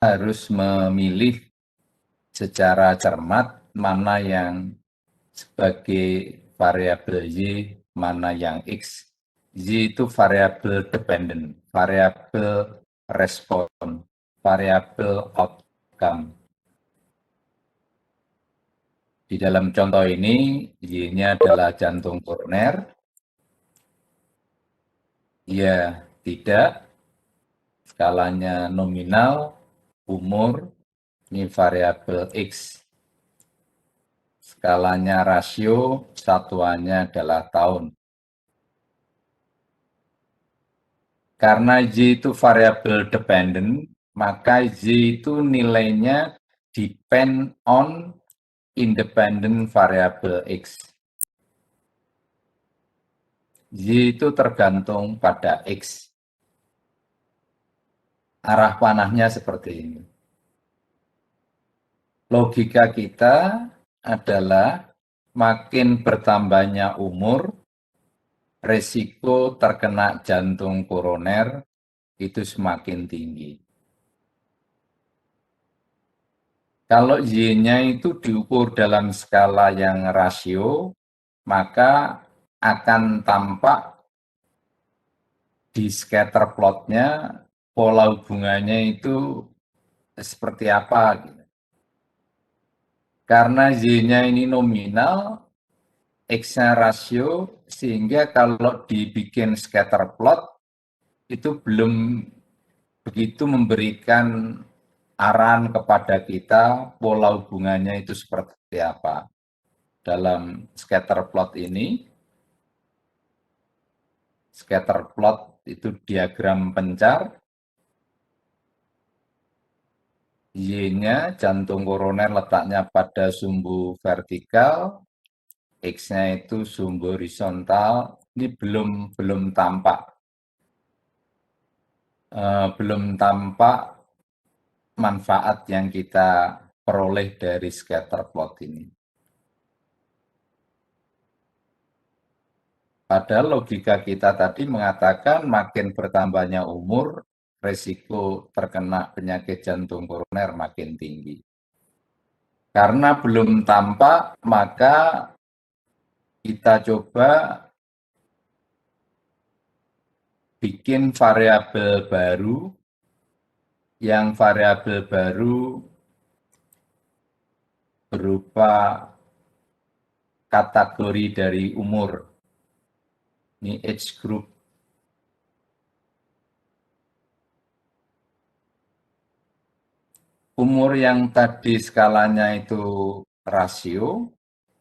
harus memilih secara cermat mana yang sebagai variabel Y, mana yang X. Y itu variabel dependent, variabel respon, variabel outcome. Di dalam contoh ini, Y-nya adalah jantung koroner. Ya, tidak. Skalanya nominal, umur, ini variabel X. Skalanya rasio, satuannya adalah tahun. Karena Y itu variabel dependent, maka Y itu nilainya depend on independent variable X. Y itu tergantung pada X. Arah panahnya seperti ini. Logika kita adalah makin bertambahnya umur, resiko terkena jantung koroner itu semakin tinggi. Kalau Y-nya itu diukur dalam skala yang rasio, maka akan tampak di scatter plotnya pola hubungannya itu seperti apa. Karena Y-nya ini nominal, X-nya rasio, sehingga kalau dibikin scatter plot, itu belum begitu memberikan arahan kepada kita pola hubungannya itu seperti apa. Dalam scatter plot ini, scatter plot itu diagram pencar, Y-nya jantung koroner letaknya pada sumbu vertikal, X-nya itu sumbu horizontal. Ini belum tampak manfaat yang kita peroleh dari scatter plot ini. Padahal logika kita tadi mengatakan makin bertambahnya umur, resiko terkena penyakit jantung koroner makin tinggi. Karena belum tampak, maka kita coba bikin variabel baru, yang variabel baru berupa kategori dari umur. Ini age group. Umur yang tadi skalanya itu rasio,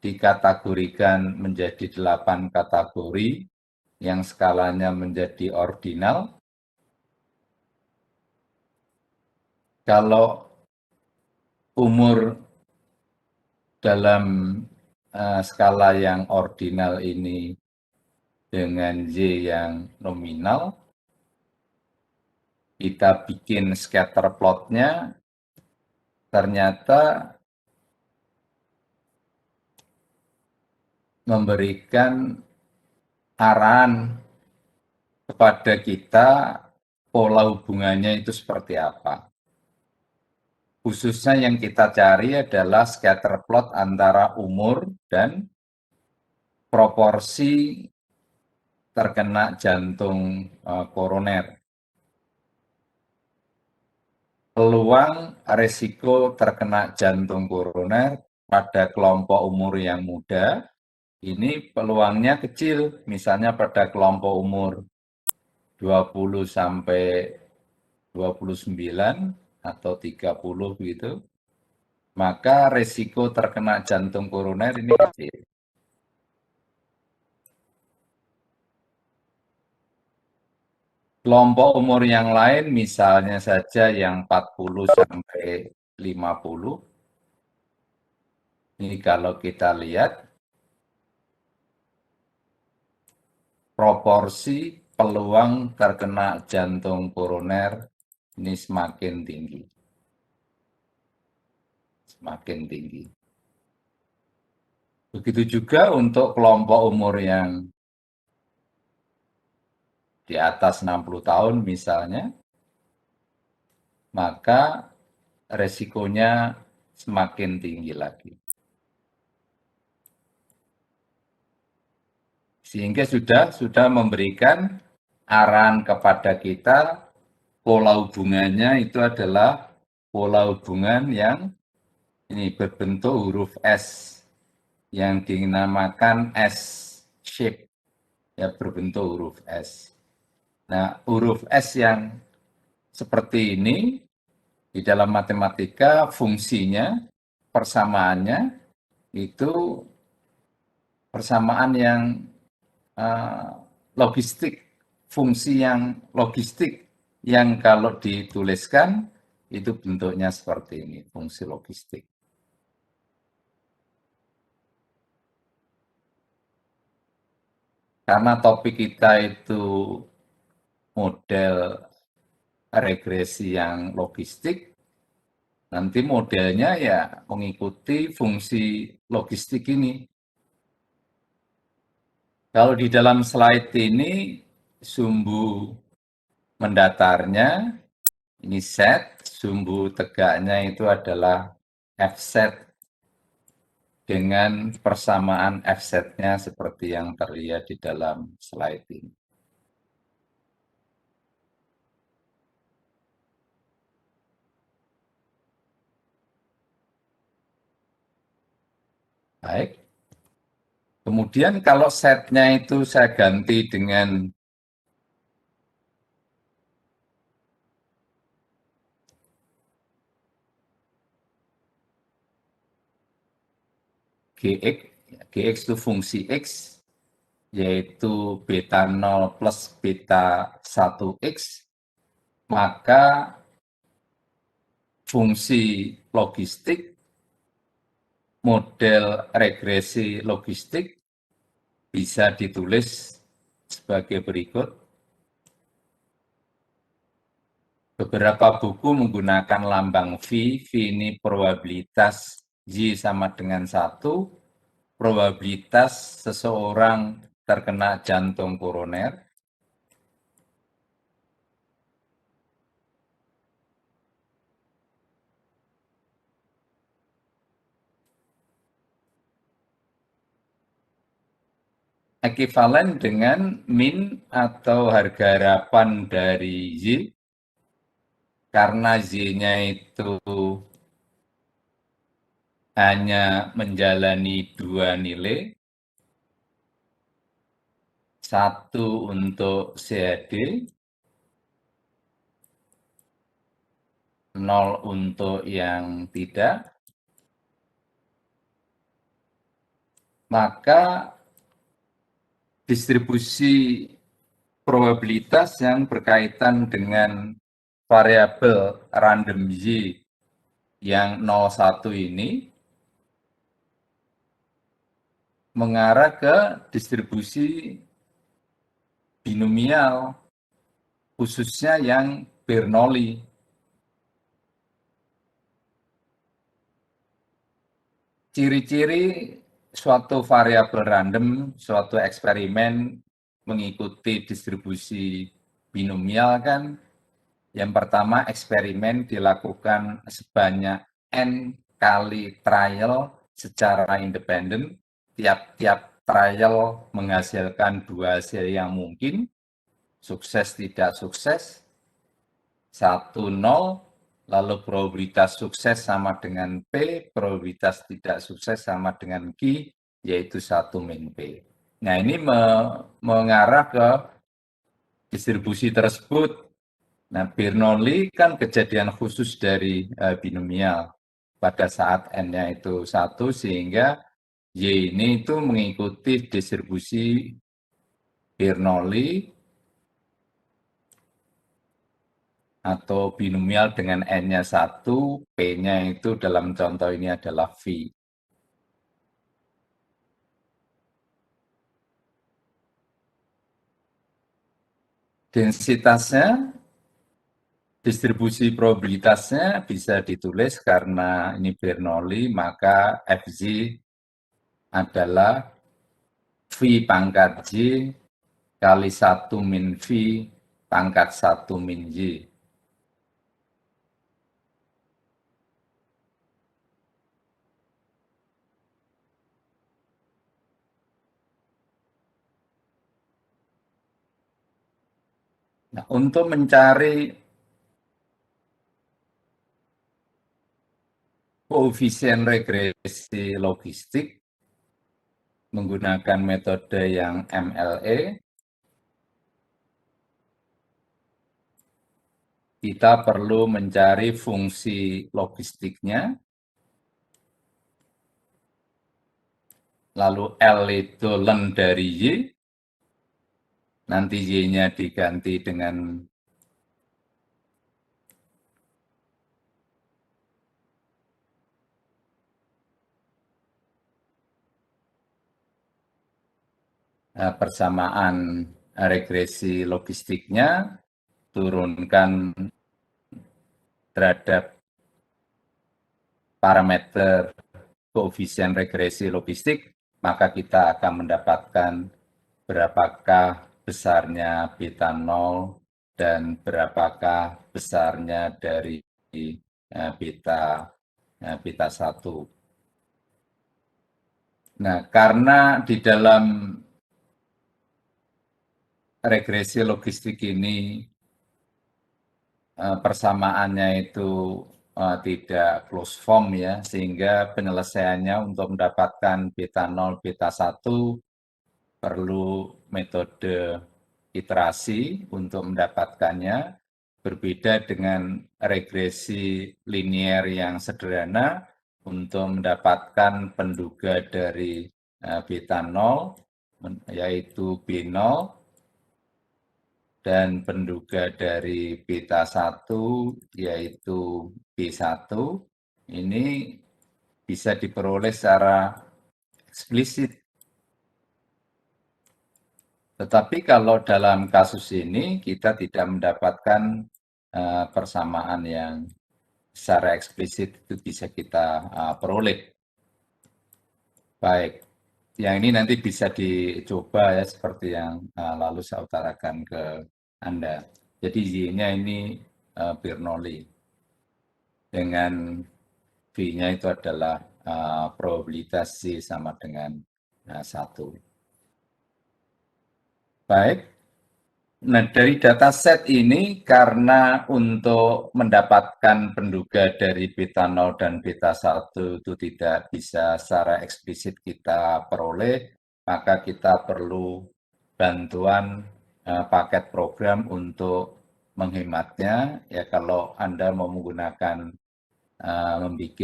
dikategorikan menjadi 8 kategori, yang skalanya menjadi ordinal. Kalau umur dalam skala yang ordinal ini dengan Y yang nominal, kita bikin scatter plotnya, ternyata memberikan arahan kepada kita pola hubungannya itu seperti apa. Khususnya yang kita cari adalah scatter plot antara umur dan proporsi terkena jantung koroner. Peluang resiko terkena jantung koroner pada kelompok umur yang muda, ini peluangnya kecil, misalnya pada kelompok umur 20 sampai 29 atau 30 gitu, maka resiko terkena jantung koroner ini kecil. Kelompok umur yang lain misalnya saja yang 40 sampai 50, ini kalau kita lihat proporsi peluang terkena jantung koroner ini semakin tinggi. Semakin tinggi. Begitu juga untuk kelompok umur yang di atas 60 tahun misalnya, maka resikonya semakin tinggi lagi. Sehingga sudah memberikan arahan kepada kita pola hubungannya itu adalah pola hubungan yang ini berbentuk huruf S yang dinamakan S shape, ya berbentuk huruf S. Nah, huruf S yang seperti ini di dalam matematika fungsinya, persamaannya itu persamaan yang logistik, fungsi yang logistik yang kalau dituliskan itu bentuknya seperti ini, fungsi logistik. Karena topik kita itu model regresi yang logistik, nanti modelnya ya mengikuti fungsi logistik ini. Kalau di dalam slide ini sumbu mendatarnya ini set, sumbu tegaknya itu adalah Fset dengan persamaan Fset-nya seperti yang terlihat di dalam slide ini. Baik. Kemudian kalau setnya itu saya ganti dengan Gx, Gx itu fungsi X, yaitu beta 0 plus beta 1X, maka fungsi logistik, model regresi logistik bisa ditulis sebagai berikut. Beberapa buku menggunakan lambang V. V ini probabilitas Y sama dengan 1, probabilitas seseorang terkena jantung koroner. Ekivalen dengan min atau harga harapan dari Y, karena Y-nya itu hanya menjalani 2 nilai, 1 untuk CAD, 0 untuk yang tidak, maka distribusi probabilitas yang berkaitan dengan variabel random Y yang 01 ini mengarah ke distribusi binomial, khususnya yang Bernoulli. Ciri-ciri suatu variabel random, suatu eksperimen mengikuti distribusi binomial kan, yang pertama eksperimen dilakukan sebanyak N kali trial secara independen, tiap-tiap trial menghasilkan 2 hasil yang mungkin, sukses tidak sukses, 1, 0, lalu probabilitas sukses sama dengan P, probabilitas tidak sukses sama dengan Q, yaitu 1 min P. Nah, ini mengarah ke distribusi tersebut. Nah, Bernoulli kan kejadian khusus dari binomial pada saat N-nya itu 1, sehingga Y ini itu mengikuti distribusi Bernoulli atau binomial dengan N-nya 1, P-nya itu dalam contoh ini adalah V. Densitasnya, distribusi probabilitasnya bisa ditulis karena ini Bernoulli, maka Fz adalah V pangkat J kali 1 min V pangkat 1 min Y. Nah, untuk mencari koefisien regresi logistik menggunakan metode yang MLE, kita perlu mencari fungsi logistiknya, lalu L itu len dari Y, nanti Y-nya diganti dengan persamaan regresi logistiknya, turunkan terhadap parameter koefisien regresi logistik, maka kita akan mendapatkan berapakah besarnya beta 0 dan berapakah besarnya dari beta 1. Nah, karena di dalam regresi logistik ini persamaannya itu tidak close form ya, sehingga penyelesaiannya untuk mendapatkan beta 0, beta 1 perlu metode iterasi untuk mendapatkannya, berbeda dengan regresi linier yang sederhana untuk mendapatkan penduga dari beta 0, yaitu B0, dan penduga dari beta 1 yaitu B1, ini bisa diperoleh secara eksplisit. Tetapi kalau dalam kasus ini kita tidak mendapatkan persamaan yang secara eksplisit itu bisa kita peroleh. Baik, yang ini nanti bisa dicoba ya seperti yang lalu saya utarakan ke Anda. Jadi Y-nya ini Bernoulli dengan V-nya itu adalah probabilitas Z sama dengan 1. Baik, nah dari dataset ini karena untuk mendapatkan penduga dari beta 0 dan beta 1 itu tidak bisa secara eksplisit kita peroleh, maka kita perlu bantuan paket program untuk menghematnya. Ya kalau Anda mau menggunakan membuat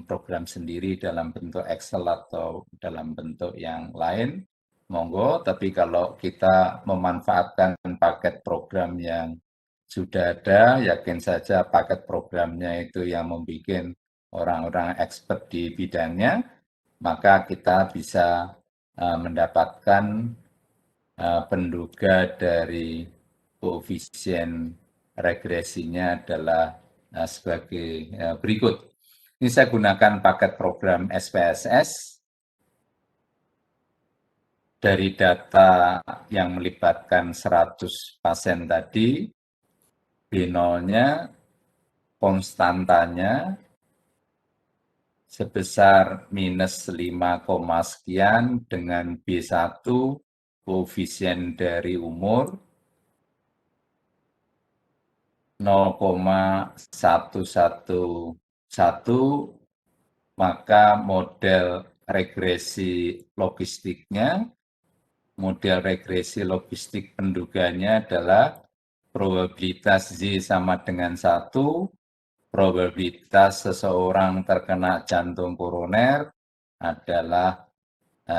program sendiri dalam bentuk Excel atau dalam bentuk yang lain, monggo. Tapi kalau kita memanfaatkan paket program yang sudah ada, yakin saja paket programnya itu yang membuat orang-orang expert di bidangnya, maka kita bisa mendapatkan penduga dari koefisien regresinya adalah sebagai berikut. Ini saya gunakan paket program SPSS dari data yang melibatkan 100 pasien tadi, B0-nya, konstantanya sebesar minus 5, sekian dengan B1 koefisien dari umur 0,111, maka model regresi logistiknya, model regresi logistik penduganya adalah probabilitas Z sama dengan 1, probabilitas seseorang terkena jantung koroner adalah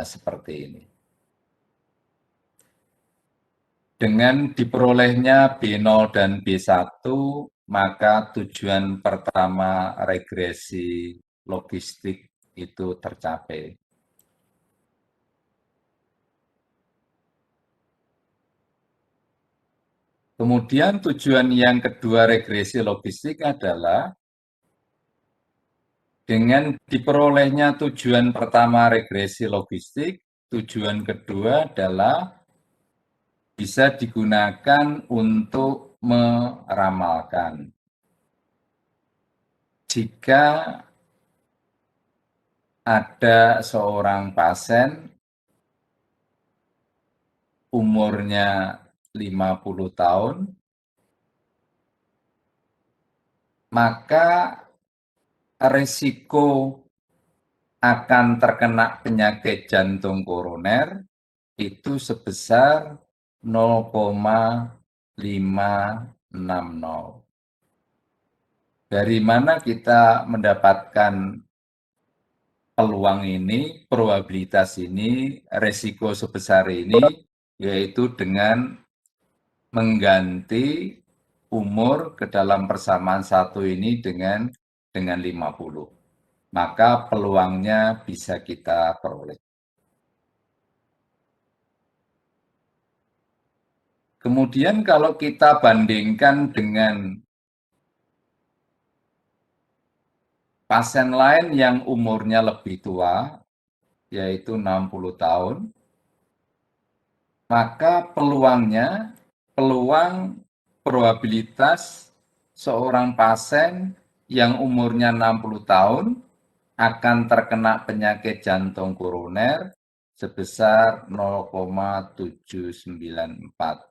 seperti ini. Dengan diperolehnya B0 dan B1, maka tujuan pertama regresi logistik itu tercapai. Kemudian tujuan yang kedua regresi logistik adalah dengan diperolehnya tujuan pertama regresi logistik, tujuan kedua adalah bisa digunakan untuk meramalkan. Jika ada seorang pasien umurnya 50 tahun, maka risiko akan terkena penyakit jantung koroner itu sebesar 0,560. Dari mana kita mendapatkan peluang ini, probabilitas ini, risiko sebesar ini, yaitu dengan mengganti umur ke dalam persamaan satu ini dengan 50. Maka peluangnya bisa kita peroleh. Kemudian kalau kita bandingkan dengan pasien lain yang umurnya lebih tua, yaitu 60 tahun, maka peluang probabilitas seorang pasien yang umurnya 60 tahun akan terkena penyakit jantung koroner sebesar 0,794.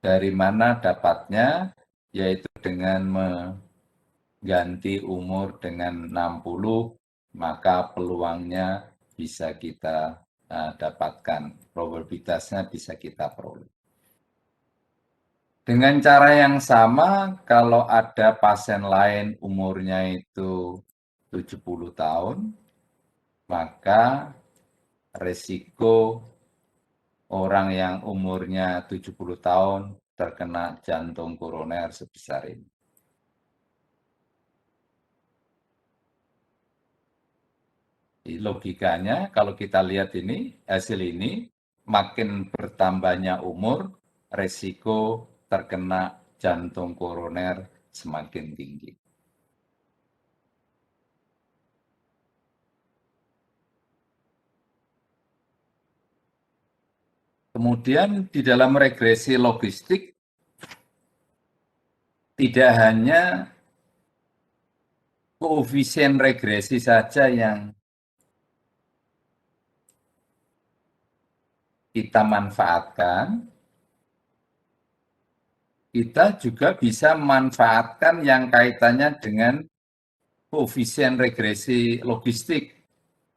Dari mana dapatnya? Yaitu dengan mengganti umur dengan 60, maka peluangnya bisa kita dapatkan, probabilitasnya bisa kita peroleh. Dengan cara yang sama, kalau ada pasien lain umurnya itu 70 tahun, maka risiko orang yang umurnya 70 tahun terkena jantung koroner sebesar ini. Logikanya kalau kita lihat ini, hasil ini, makin bertambahnya umur, risiko terkena jantung koroner semakin tinggi. Kemudian di dalam regresi logistik, tidak hanya koefisien regresi saja yang kita manfaatkan, kita juga bisa memanfaatkan yang kaitannya dengan koefisien regresi logistik,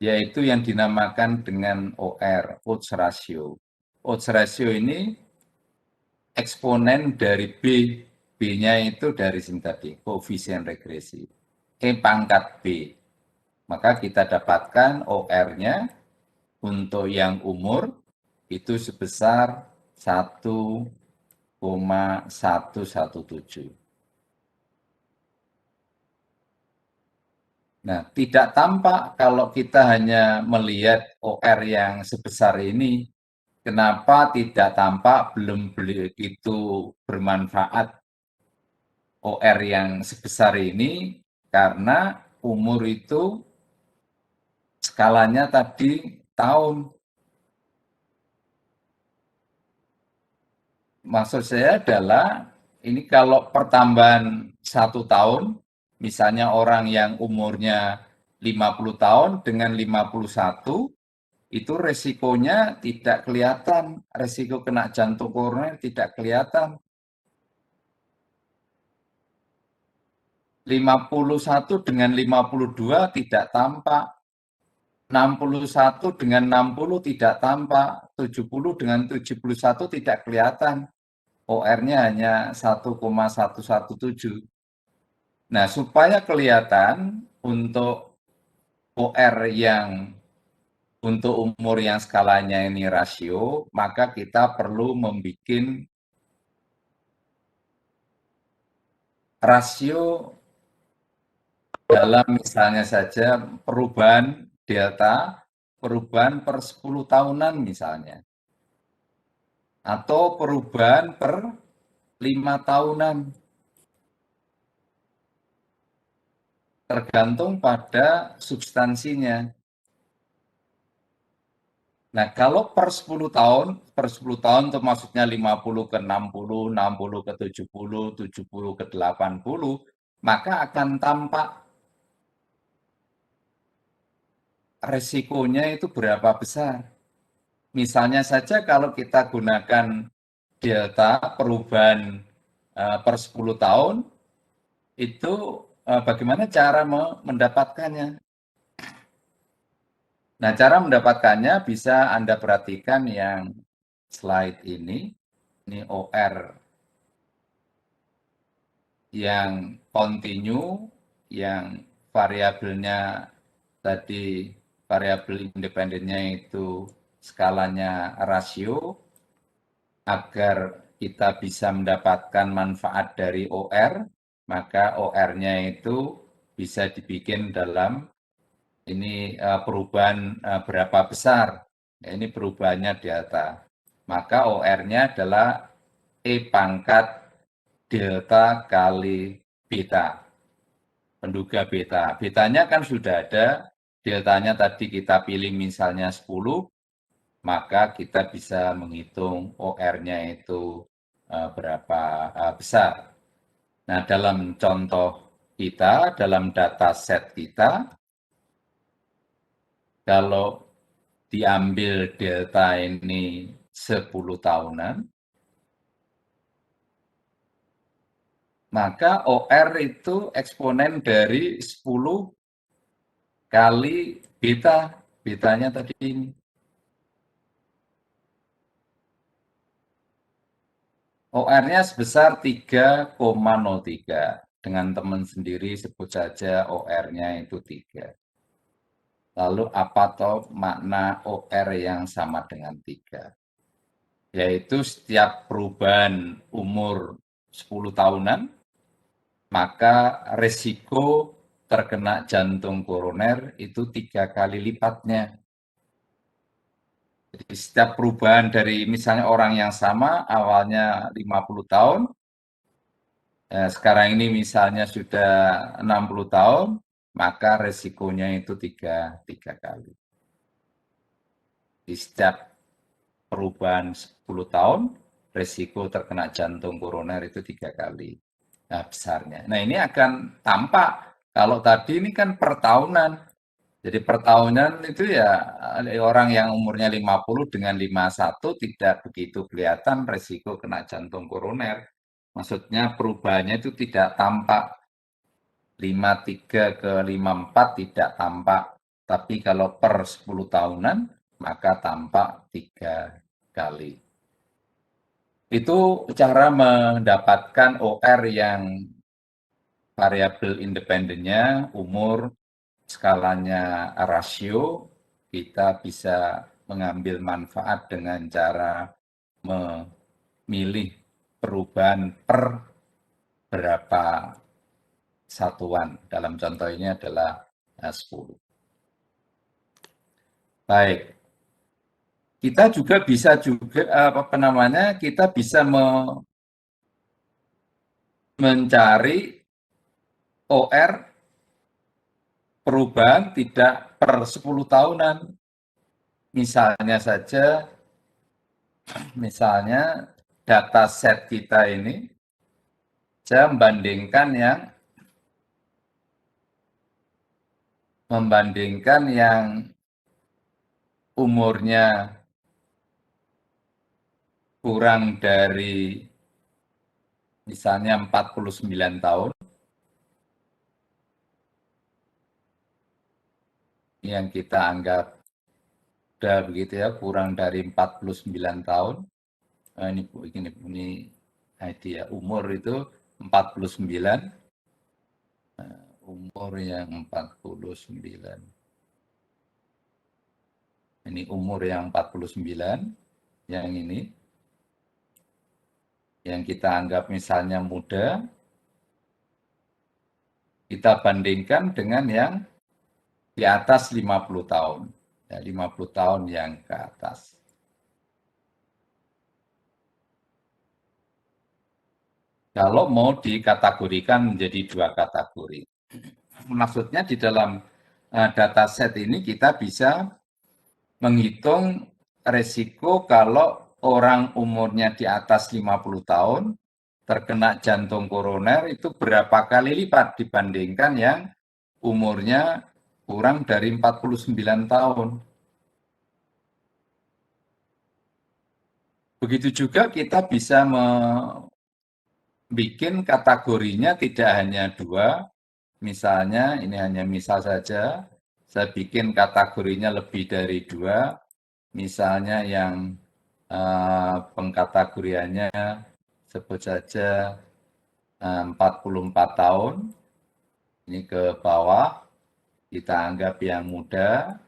yaitu yang dinamakan dengan OR, odds ratio. Odds ratio ini eksponen dari B, B-nya itu dari sini tadi, koefisien regresi, E pangkat B. Maka kita dapatkan OR-nya untuk yang umur itu sebesar 1,117. Nah, tidak tampak kalau kita hanya melihat OR yang sebesar ini, kenapa tidak tampak belum begitu bermanfaat OR yang sebesar ini, karena umur itu skalanya tadi tahun. Maksud saya adalah, ini kalau pertambahan 1 tahun, misalnya orang yang umurnya 50 tahun dengan 51, itu resikonya tidak kelihatan, resiko kena jantung koroner tidak kelihatan. 51 dengan 52 tidak tampak, 61 dengan 60 tidak tampak, 70 dengan 71 tidak kelihatan. OR-nya hanya 1,117. Nah, supaya kelihatan untuk OR yang untuk umur yang skalanya ini rasio, maka kita perlu membuat rasio dalam misalnya saja perubahan delta, perubahan per 10 tahunan misalnya, atau perubahan per 5 tahunan, tergantung pada substansinya. Nah, kalau per 10 tahun, per 10 tahun itu maksudnya 50 ke 60, 60 ke 70, 70 ke 80, maka akan tampak resikonya itu berapa besar. Misalnya saja kalau kita gunakan delta perubahan per 10 tahun, itu bagaimana cara mendapatkannya. Nah, cara mendapatkannya bisa Anda perhatikan yang slide ini OR yang continue, yang variabelnya tadi, variabel independennya itu skalanya rasio, agar kita bisa mendapatkan manfaat dari OR, maka OR-nya itu bisa dibikin dalam ini perubahan berapa besar. Ya, ini perubahannya delta. Maka OR-nya adalah E pangkat delta kali beta, penduga beta. Betanya kan sudah ada, deltanya tadi kita pilih misalnya 10, maka kita bisa menghitung OR-nya itu berapa besar. Nah, dalam contoh kita, dalam data set kita, kalau diambil delta ini 10 tahunan, maka OR itu eksponen dari 10 kali beta, betanya tadi ini. OR-nya sebesar 3,03. Dengan teman sendiri sebut saja OR-nya itu 3. Lalu apa toh makna OR yang sama dengan 3? Yaitu setiap perubahan umur 10 tahunan, maka resiko terkena jantung koroner itu 3 kali lipatnya. Jadi setiap perubahan dari misalnya orang yang sama awalnya 50 tahun, sekarang ini misalnya sudah 60 tahun, maka resikonya itu tiga kali. Di setiap perubahan 10 tahun, resiko terkena jantung koroner itu 3 kali besarnya. Nah, ini akan tampak kalau tadi ini kan per tahunan. Jadi per tahunan itu ya orang yang umurnya 50 dengan 51 tidak begitu kelihatan resiko kena jantung koroner. Maksudnya perubahannya itu tidak tampak. 53 ke 54 tidak tampak. Tapi kalau per 10 tahunan maka tampak 3 kali. Itu cara mendapatkan OR yang variabel independennya, umur, skalanya rasio, kita bisa mengambil manfaat dengan cara memilih perubahan per berapa satuan. Dalam contoh ini adalah 10. Baik, kita juga bisa kita bisa mencari OR perubahan tidak per 10 tahunan. Misalnya data set kita ini, saya membandingkan yang umurnya kurang dari misalnya 49 tahun, yang kita anggap sudah begitu ya, kurang dari 49 tahun. Nah, ini idea umur itu 49, umur yang 49. Ini umur yang 49, yang ini, yang kita anggap misalnya muda, kita bandingkan dengan yang di atas 50 tahun. Ya, 50 tahun yang ke atas. Kalau mau dikategorikan menjadi 2 kategori. Maksudnya di dalam data set ini kita bisa menghitung resiko kalau orang umurnya di atas 50 tahun terkena jantung koroner itu berapa kali lipat dibandingkan yang umurnya kurang dari 49 tahun. Begitu juga kita bisa bikin kategorinya tidak hanya dua, misalnya ini hanya misal saja, saya bikin kategorinya lebih dari dua, misalnya yang pengkategoriannya sebut saja 44 tahun, ini ke bawah, kita anggap yang muda,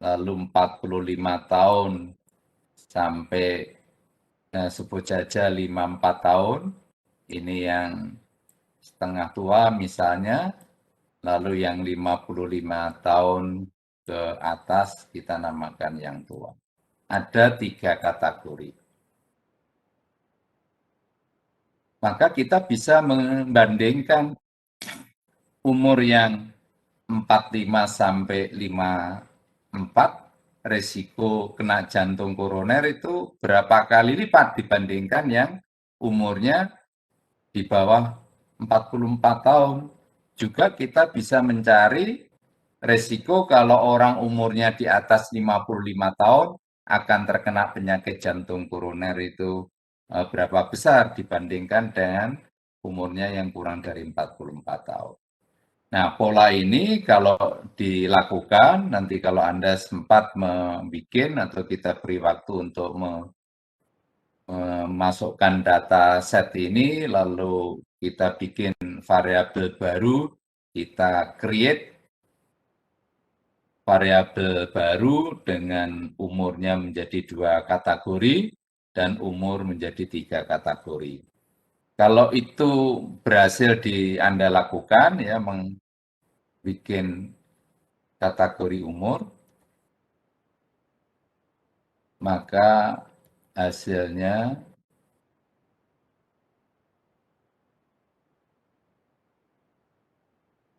lalu 45 tahun sampai sebut saja 54 tahun, ini yang setengah tua misalnya, lalu yang 55 tahun ke atas kita namakan yang tua. Ada 3 kategori. Maka kita bisa membandingkan umur yang 45 sampai 54, resiko kena jantung koroner itu berapa kali lipat dibandingkan yang umurnya di bawah 44 tahun. Juga kita bisa mencari resiko kalau orang umurnya di atas 55 tahun akan terkena penyakit jantung koroner itu berapa besar dibandingkan dengan umurnya yang kurang dari 44 tahun. Nah, pola ini kalau dilakukan, nanti kalau Anda sempat membuat atau kita beri waktu untuk memasukkan data set ini, lalu kita bikin variabel baru, kita create variabel baru dengan umurnya menjadi 2 kategori dan umur menjadi 3 kategori. Kalau itu berhasil Anda lakukan, ya, bikin kategori umur, maka hasilnya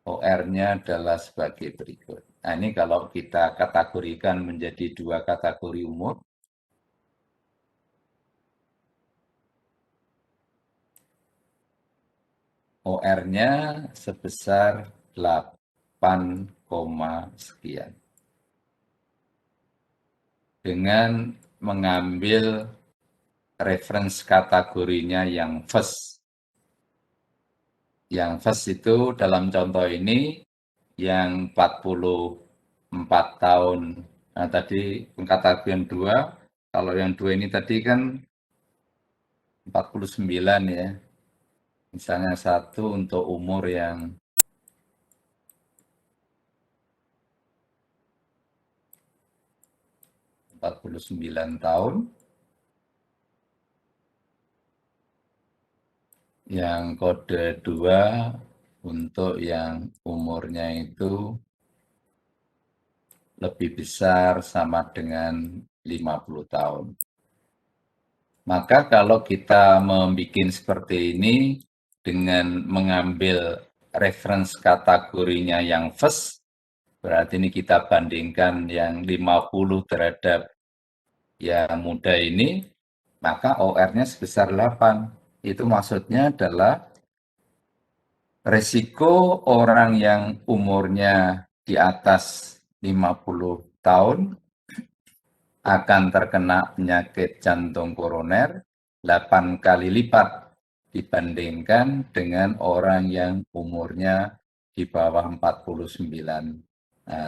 OR-nya adalah sebagai berikut. Nah, ini kalau kita kategorikan menjadi 2 kategori umur, OR-nya sebesar 8, sekian. Dengan mengambil reference kategorinya yang first. Yang first itu dalam contoh ini yang 44 tahun. Nah, tadi kategorian 2, kalau yang 2 ini tadi kan 49 ya. Misalnya 1 untuk umur yang 49 tahun. Yang kode 2 untuk yang umurnya itu lebih besar sama dengan 50 tahun. Maka kalau kita membuat seperti ini dengan mengambil reference kategorinya yang first, berarti ini kita bandingkan yang 50 terhadap yang muda ini, maka OR-nya sebesar 8. Itu maksudnya adalah resiko orang yang umurnya di atas 50 tahun akan terkena penyakit jantung koroner 8 kali lipat dibandingkan dengan orang yang umurnya di bawah 49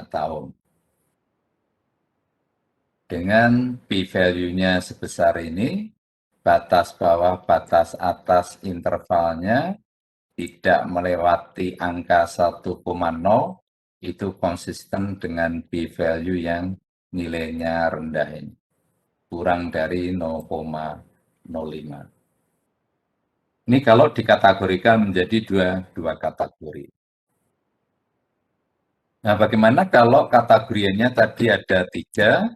tahun. Dengan p-value-nya sebesar ini, batas bawah, batas atas intervalnya tidak melewati angka 1,0, itu konsisten dengan p-value yang nilainya rendah ini, kurang dari 0,05. Ini kalau dikategorikan menjadi dua kategori. Nah, bagaimana kalau kategorinya tadi ada 3,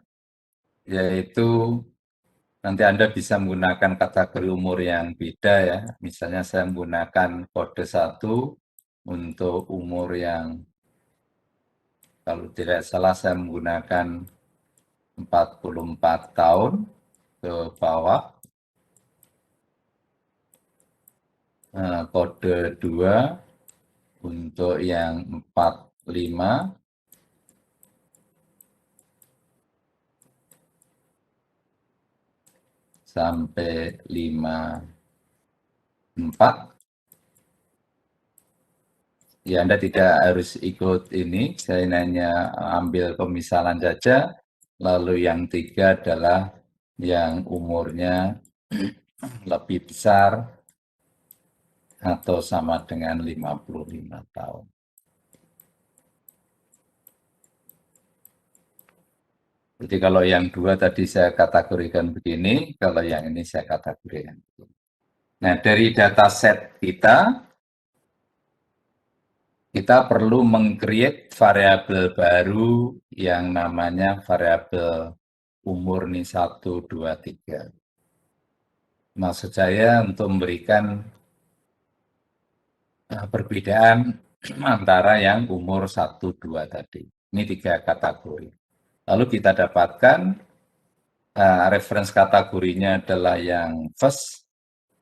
yaitu nanti Anda bisa menggunakan kategori umur yang beda ya. Misalnya saya menggunakan kode 1 untuk umur yang, kalau tidak salah saya menggunakan 44 tahun ke bawah. Nah, kode 2 untuk yang 45, sampai 54. Ya, Anda tidak harus ikut ini, saya hanya ambil pemisalan saja. Lalu yang 3 adalah yang umurnya lebih besar atau sama dengan 55 tahun. Jadi kalau yang 2 tadi saya kategorikan begini, kalau yang ini saya kategorikan begini. Nah, dari dataset kita perlu meng-create variabel baru yang namanya variabel umur nih 1, 2, 3. Maksud saya untuk memberikan perbedaan antara yang umur 1, 2 tadi. Ini 3 kategori. Lalu kita dapatkan reference kategorinya adalah yang first,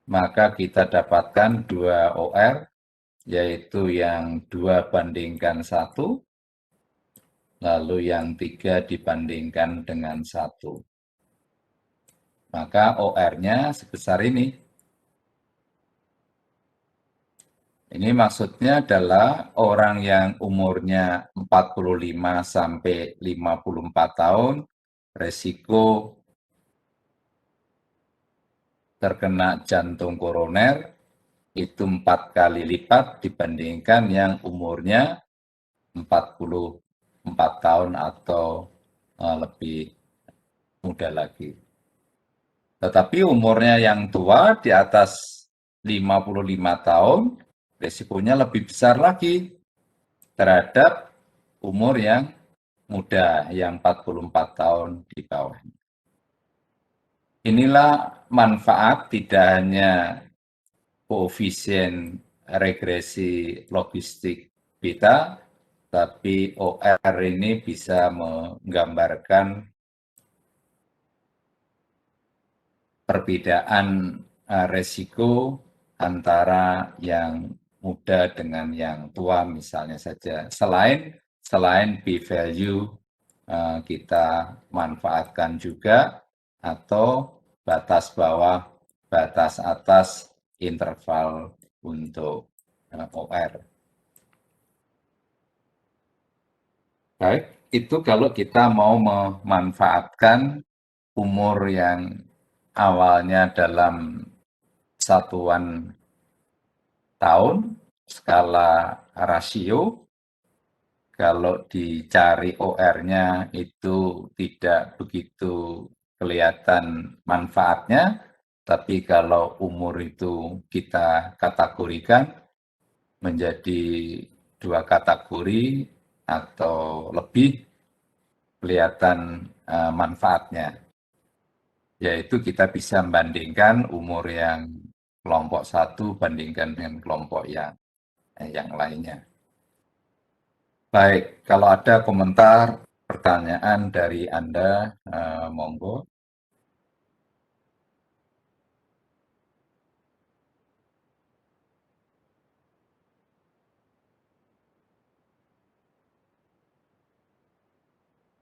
maka kita dapatkan 2 OR, yaitu yang 2 bandingkan 1, lalu yang 3 dibandingkan dengan 1. Maka OR-nya sebesar ini. Ini maksudnya adalah orang yang umurnya 45 sampai 54 tahun, resiko terkena jantung koroner itu 4 kali lipat dibandingkan yang umurnya 44 tahun atau lebih muda lagi. Tetapi umurnya yang tua di atas 55 tahun, risikonya lebih besar lagi terhadap umur yang muda, yang 44 tahun di bawah. Inilah manfaat tidak hanya koefisien regresi logistik beta, tapi OR ini bisa menggambarkan perbedaan resiko antara yang muda dengan yang tua misalnya saja. Selain p-value kita manfaatkan juga atau batas bawah, batas atas interval untuk OR. Baik, itu kalau kita mau memanfaatkan umur yang awalnya dalam satuan tahun, skala rasio, kalau dicari OR-nya itu tidak begitu kelihatan manfaatnya, tapi kalau umur itu kita kategorikan menjadi 2 kategori atau lebih, kelihatan manfaatnya. Yaitu kita bisa membandingkan umur yang kelompok 1 bandingkan dengan kelompok yang lainnya. Baik, kalau ada komentar, pertanyaan dari Anda, monggo.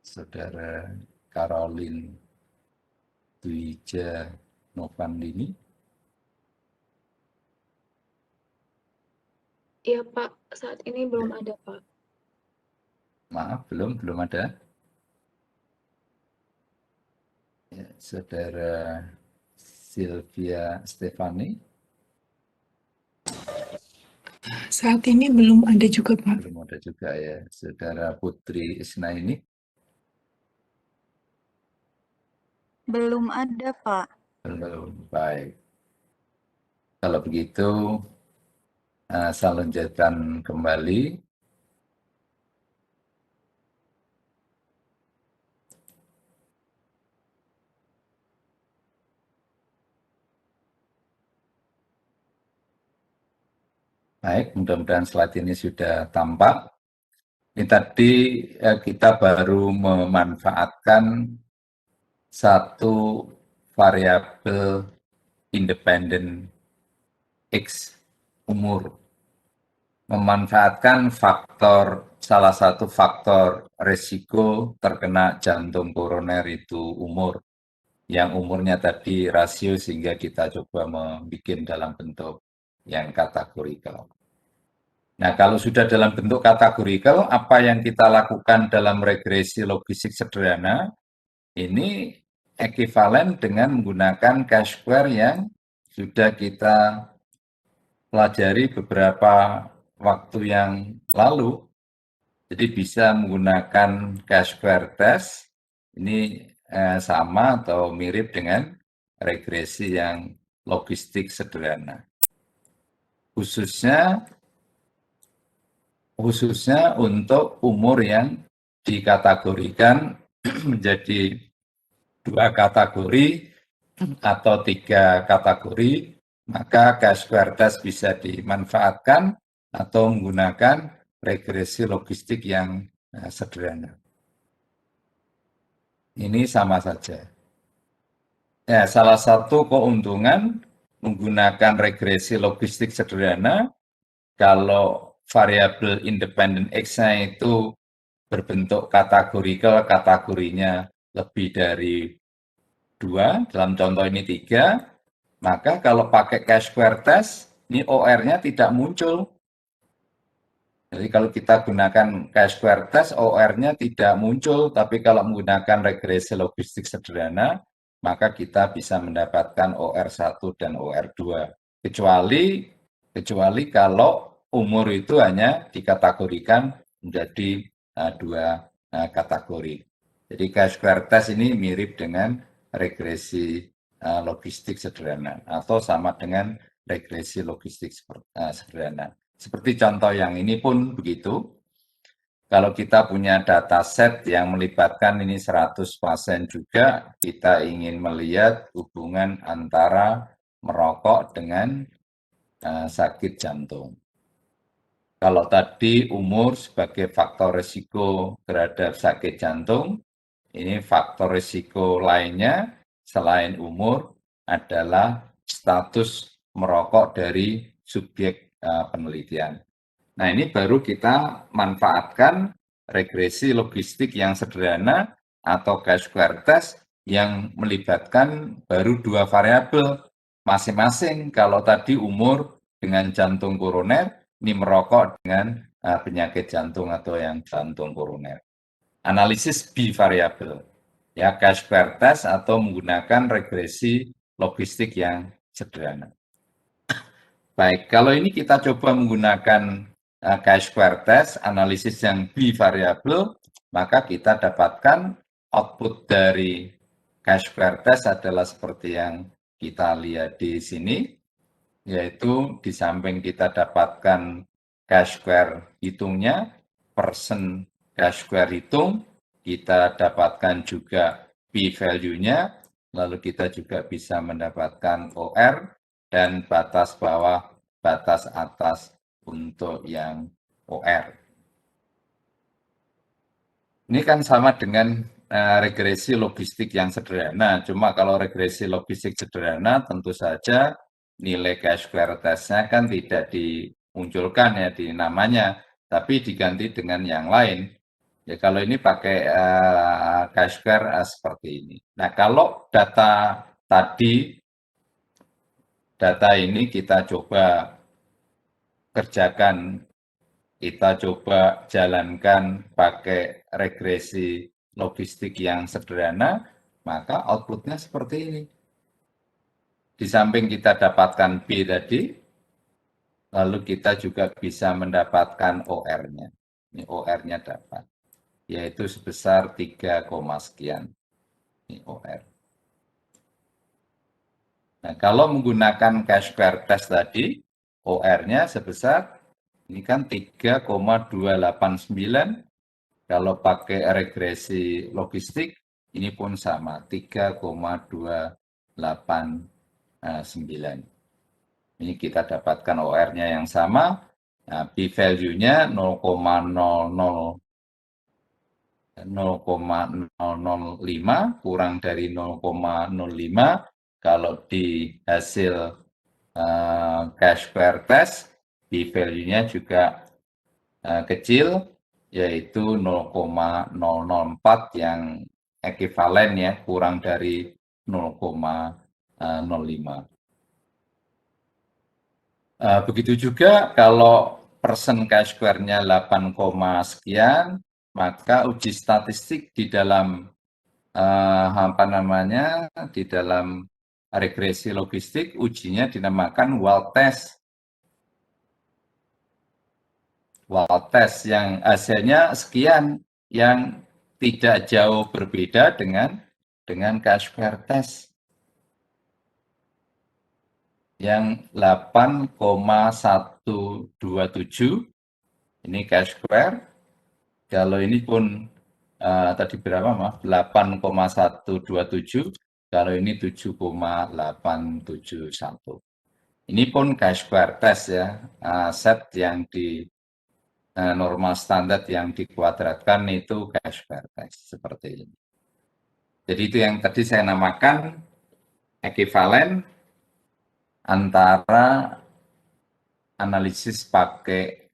Saudara Caroline Dwija Novandini. Iya Pak, saat ini belum ada Pak. Maaf, belum ada. Ya, Saudara Sylvia Stefani. Saat ini belum ada juga Pak. Belum ada juga ya. Saudara Putri Isnaini. Belum ada Pak. Belum, baik. Kalau begitu, saya lanjutkan kembali. Baik, mudah-mudahan slide ini sudah tampak. Ini tadi kita baru memanfaatkan satu variabel independen X, umur. Memanfaatkan salah satu faktor risiko terkena jantung koroner itu umur. yang umurnya tadi rasio sehingga kita coba membuat dalam bentuk yang kategorikal. Nah, kalau sudah dalam bentuk kategorikal, apa yang kita lakukan dalam regresi logistik sederhana, ini ekivalen dengan menggunakan chi-square yang sudah kita pelajari beberapa waktu yang lalu. Jadi bisa menggunakan chi-square test, ini sama atau mirip dengan regresi yang logistik sederhana. Khususnya untuk umur yang dikategorikan menjadi 2 kategori atau 3 kategori, maka chi-square test bisa dimanfaatkan atau menggunakan regresi logistik yang sederhana. Ini sama saja. Ya, salah satu keuntungan menggunakan regresi logistik sederhana, kalau variabel independen X-nya itu berbentuk kategorikal, kategorinya lebih dari 2, dalam contoh ini 3, maka kalau pakai chi-square test, ini OR-nya tidak muncul. Jadi kalau kita gunakan chi-square test, OR-nya tidak muncul, tapi kalau menggunakan regresi logistik sederhana, maka kita bisa mendapatkan OR1 dan OR2. Kecuali kalau umur itu hanya dikategorikan menjadi 2 kategori. Jadi chi-square test ini mirip dengan regresi logistik sederhana atau sama dengan regresi logistik sederhana. Seperti contoh yang ini pun begitu. Kalau kita punya data set yang melibatkan ini 100 pasien juga, kita ingin melihat hubungan antara merokok dengan sakit jantung. Kalau tadi umur sebagai faktor risiko terhadap sakit jantung, ini faktor risiko lainnya selain umur adalah status merokok dari subjek penelitian. Nah, ini baru kita manfaatkan regresi logistik yang sederhana atau chi-square test yang melibatkan baru 2 variabel masing-masing. Kalau tadi umur dengan jantung koroner, ini merokok dengan penyakit jantung atau yang jantung koroner. Analisis bivariabel, ya chi-square test atau menggunakan regresi logistik yang sederhana. Baik, kalau ini kita coba menggunakan chi-square test, analisis yang bivariabel, maka kita dapatkan output dari chi-square test adalah seperti yang kita lihat di sini, yaitu di samping kita dapatkan chi-square hitungnya, persen chi-square hitung, kita dapatkan juga p-value-nya, lalu kita juga bisa mendapatkan OR, dan batas bawah, batas atas untuk yang OR. Ini kan sama dengan regresi logistik yang sederhana, cuma kalau regresi logistik sederhana tentu saja nilai chi-square test-nya kan tidak dimunculkan ya di namanya, tapi diganti dengan yang lain. Ya kalau ini pakai chi-square seperti ini. Nah kalau data tadi, data ini kita coba kerjakan, kita coba jalankan pakai regresi logistik yang sederhana, maka outputnya seperti ini. Di samping kita dapatkan B tadi, lalu kita juga bisa mendapatkan OR-nya. Ini OR-nya dapat, yaitu sebesar 3, sekian. Ini OR. Nah, kalau menggunakan chi-square test tadi, OR-nya sebesar, ini kan 3,289. Kalau pakai regresi logistik, ini pun sama, 3,289. Ini kita dapatkan OR-nya yang sama, nah, p-value-nya 0,005 kurang dari 0,05. Kalau di hasil chi-square test, p-value-nya juga kecil, yaitu 0,004 yang ekivalen ya, kurang dari 0,05. Begitu juga kalau persen chi-square-nya 8, sekian, maka uji statistik di dalam di dalam regresi logistik ujinya dinamakan Wald test. Wald test yang hasilnya sekian, yang tidak jauh berbeda dengan chi-square test yang 8,127 ini chi-square. Kalau ini pun tadi berapa maaf, 8,127, kalau ini 7,871. Ini pun chi-square test ya, set yang di normal standar yang dikuadratkan itu chi-square test seperti ini. Jadi itu yang tadi saya namakan ekivalen antara analisis pakai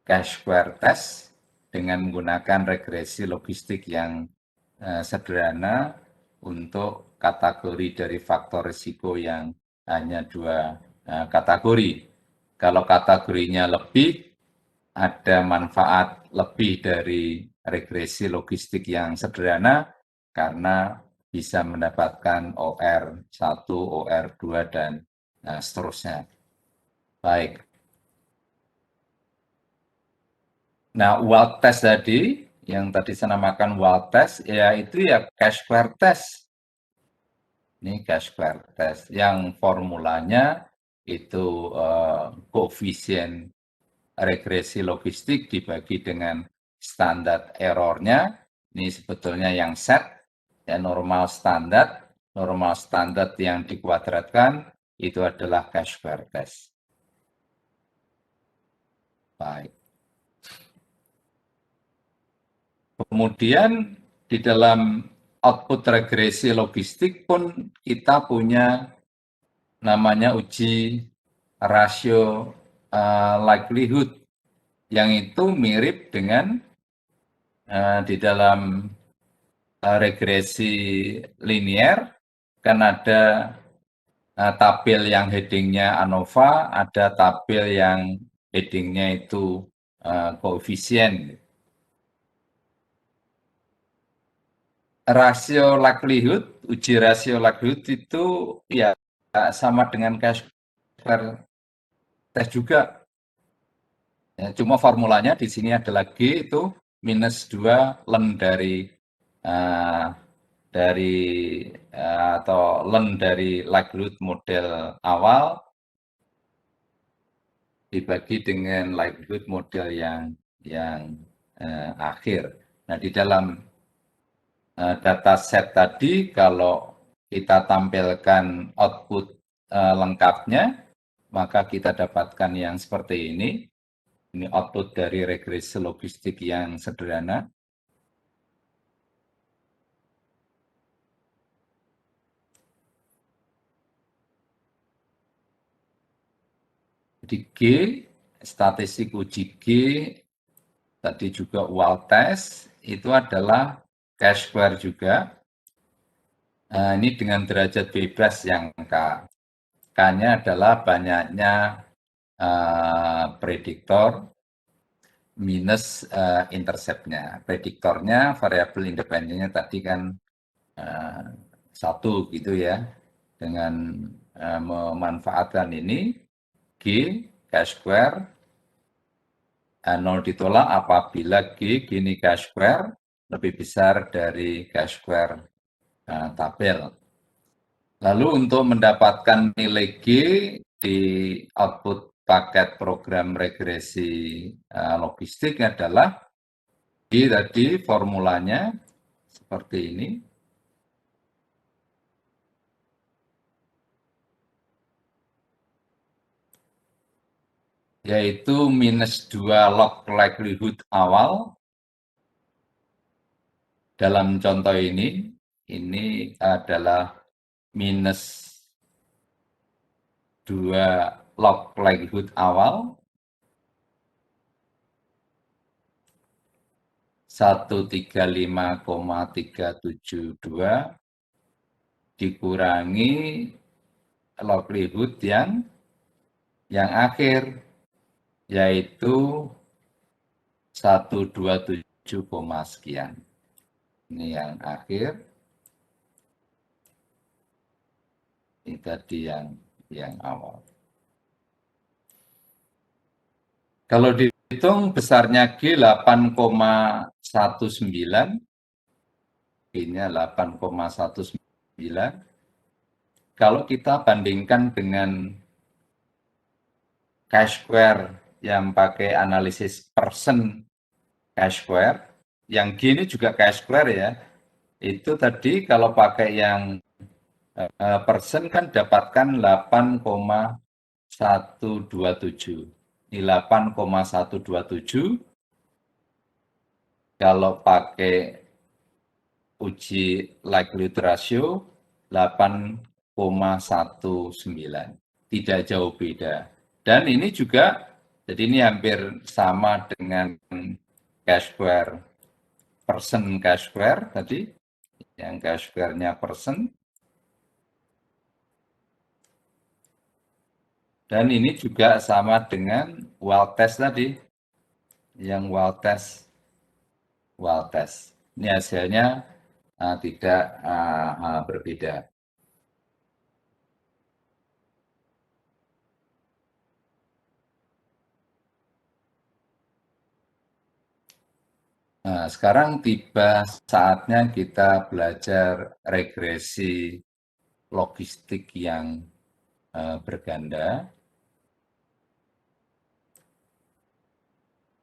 chi-square test dengan menggunakan regresi logistik yang sederhana untuk kategori dari faktor risiko yang hanya 2 kategori. Kalau kategorinya lebih, ada manfaat lebih dari regresi logistik yang sederhana karena bisa mendapatkan OR1, OR2, dan seterusnya. Baik. Nah, Wald test tadi, yang tadi saya namakan Wald test, yaitu ya chi-square test. Ini chi-square test yang formulanya itu koefisien regresi logistik dibagi dengan standar errornya. Ini sebetulnya yang set, ya normal standar yang dikuadratkan itu adalah chi-square test. Baik. Kemudian di dalam output regresi logistik pun kita punya namanya uji rasio likelihood, yang itu mirip dengan di dalam regresi linier, kan ada tabel yang headingnya ANOVA, ada tabel yang headingnya itu koefisien. Rasio likelihood, uji rasio likelihood itu ya sama dengan chi-square test juga. Ya, cuma formulanya di sini adalah G itu -2 ln atau ln dari likelihood model awal dibagi dengan likelihood model yang akhir. Nah, di dalam data set tadi, kalau kita tampilkan output lengkapnya, maka kita dapatkan yang seperti ini. Ini output dari regresi logistik yang sederhana. Jadi G, statistik uji G, tadi juga Wald test, itu adalah chi-square juga. Ini dengan derajat bebas yang K. K-nya adalah banyaknya prediktor minus interceptnya. Prediktornya, variabel independennya tadi kan 1 gitu ya. Dengan memanfaatkan ini, G, chi-square, 0 ditolak apabila G, ini chi-square, lebih besar dari chi-square tabel. Lalu untuk mendapatkan nilai G di output paket program regresi logistik adalah G tadi formulanya seperti ini. Yaitu -2 log likelihood awal. Dalam contoh ini adalah -2 log likelihood awal, 135,372 dikurangi likelihood yang akhir, yaitu 127, sekian. Ini yang akhir. Ini tadi yang awal. Kalau dihitung besarnya G 8,19, G-nya 8,19. Kalau kita bandingkan dengan chi-square yang pakai analisis persen chi-square, yang G ini juga chi-square ya, itu tadi kalau pakai yang persen kan dapatkan 8,127. Ini 8,127. Kalau pakai uji likelihood ratio 8,19. Tidak jauh beda. Dan ini juga, jadi ini hampir sama dengan chi-square persen chi-square tadi, yang chi-square-nya persen. Dan ini juga sama dengan wild test tadi, yang wild test. Ini hasilnya tidak berbeda. Nah, sekarang tiba saatnya kita belajar regresi logistik yang berganda.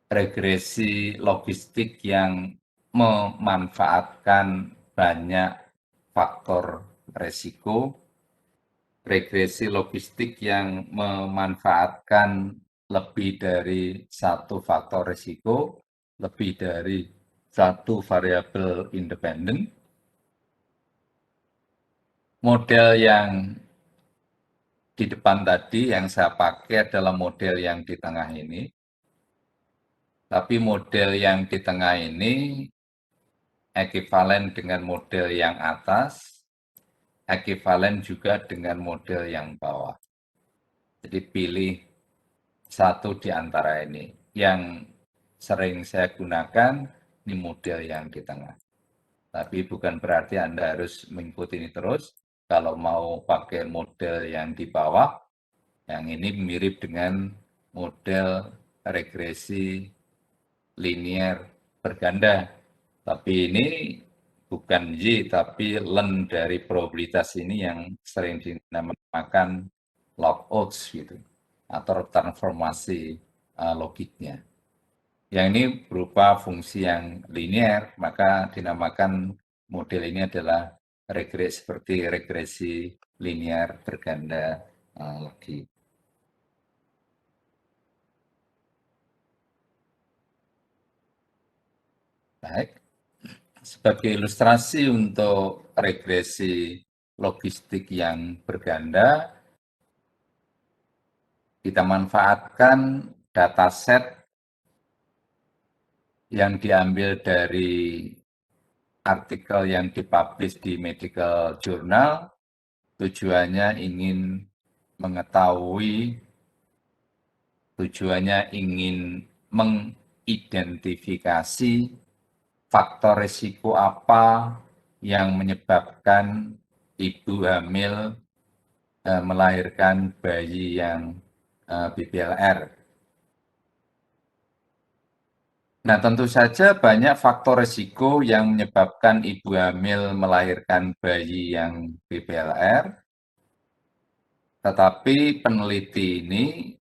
Regresi logistik yang memanfaatkan banyak faktor resiko, regresi logistik yang memanfaatkan lebih dari satu faktor resiko, lebih dari satu variabel independen. Model yang di depan tadi yang saya pakai adalah model yang di tengah ini. Tapi model yang di tengah ini ekivalen dengan model yang atas, ekivalen juga dengan model yang bawah. Jadi pilih satu di antara ini. Yang sering saya gunakan, ini model yang di tengah. Tapi bukan berarti Anda harus mengikuti ini terus. Kalau mau pakai model yang di bawah, yang ini mirip dengan model regresi linear berganda. Tapi ini bukan Y, tapi len dari probabilitas ini yang sering dinamakan log odds gitu, atau transformasi logiknya. Yang ini berupa fungsi yang linear, maka dinamakan model ini adalah regresi seperti regresi linear berganda logik. Baik, sebagai ilustrasi untuk regresi logistik yang berganda, kita manfaatkan dataset yang diambil dari artikel yang dipublish di medical journal. Tujuannya ingin mengetahui, mengidentifikasi faktor risiko apa yang menyebabkan ibu hamil melahirkan bayi yang BBLR. Nah, tentu saja banyak faktor risiko yang menyebabkan ibu hamil melahirkan bayi yang BBLR. Tetapi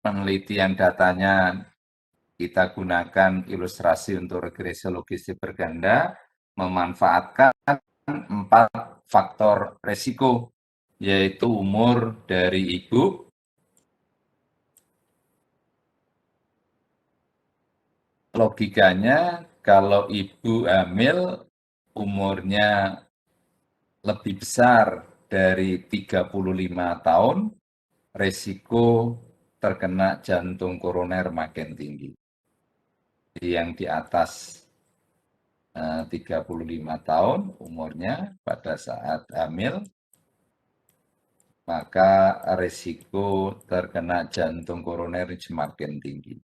penelitian datanya kita gunakan ilustrasi untuk regresi logistik berganda, memanfaatkan 4 faktor risiko, yaitu umur dari ibu, logikanya kalau ibu hamil umurnya lebih besar dari 35 tahun, risiko terkena jantung koroner makin tinggi. Jadi yang di atas 35 tahun umurnya pada saat hamil, maka risiko terkena jantung koroner semakin tinggi.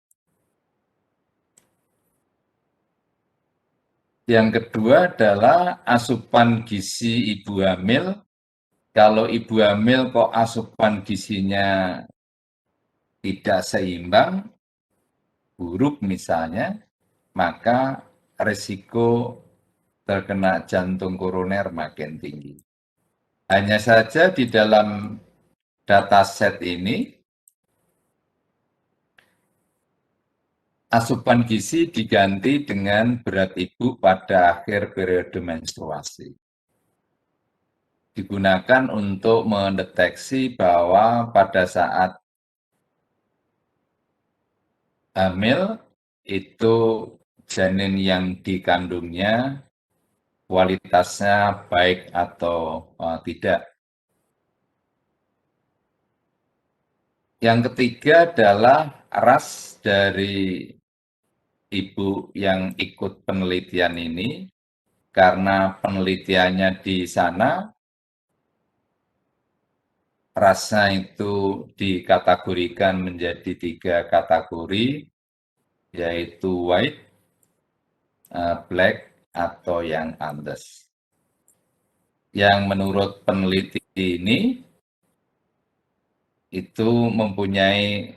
Yang kedua adalah asupan gizi ibu hamil. Kalau ibu hamil kok asupan gizinya tidak seimbang, buruk misalnya, maka risiko terkena jantung koroner makin tinggi. Hanya saja di dalam dataset ini, asupan gizi diganti dengan berat ibu pada akhir periode menstruasi. Digunakan untuk mendeteksi bahwa pada saat hamil itu janin yang dikandungnya kualitasnya baik atau tidak. Yang ketiga adalah ras dari ibu yang ikut penelitian ini, karena penelitiannya di sana, rasnya itu dikategorikan menjadi 3 kategori, yaitu white, black, atau yang Andes. Yang menurut peneliti ini, itu mempunyai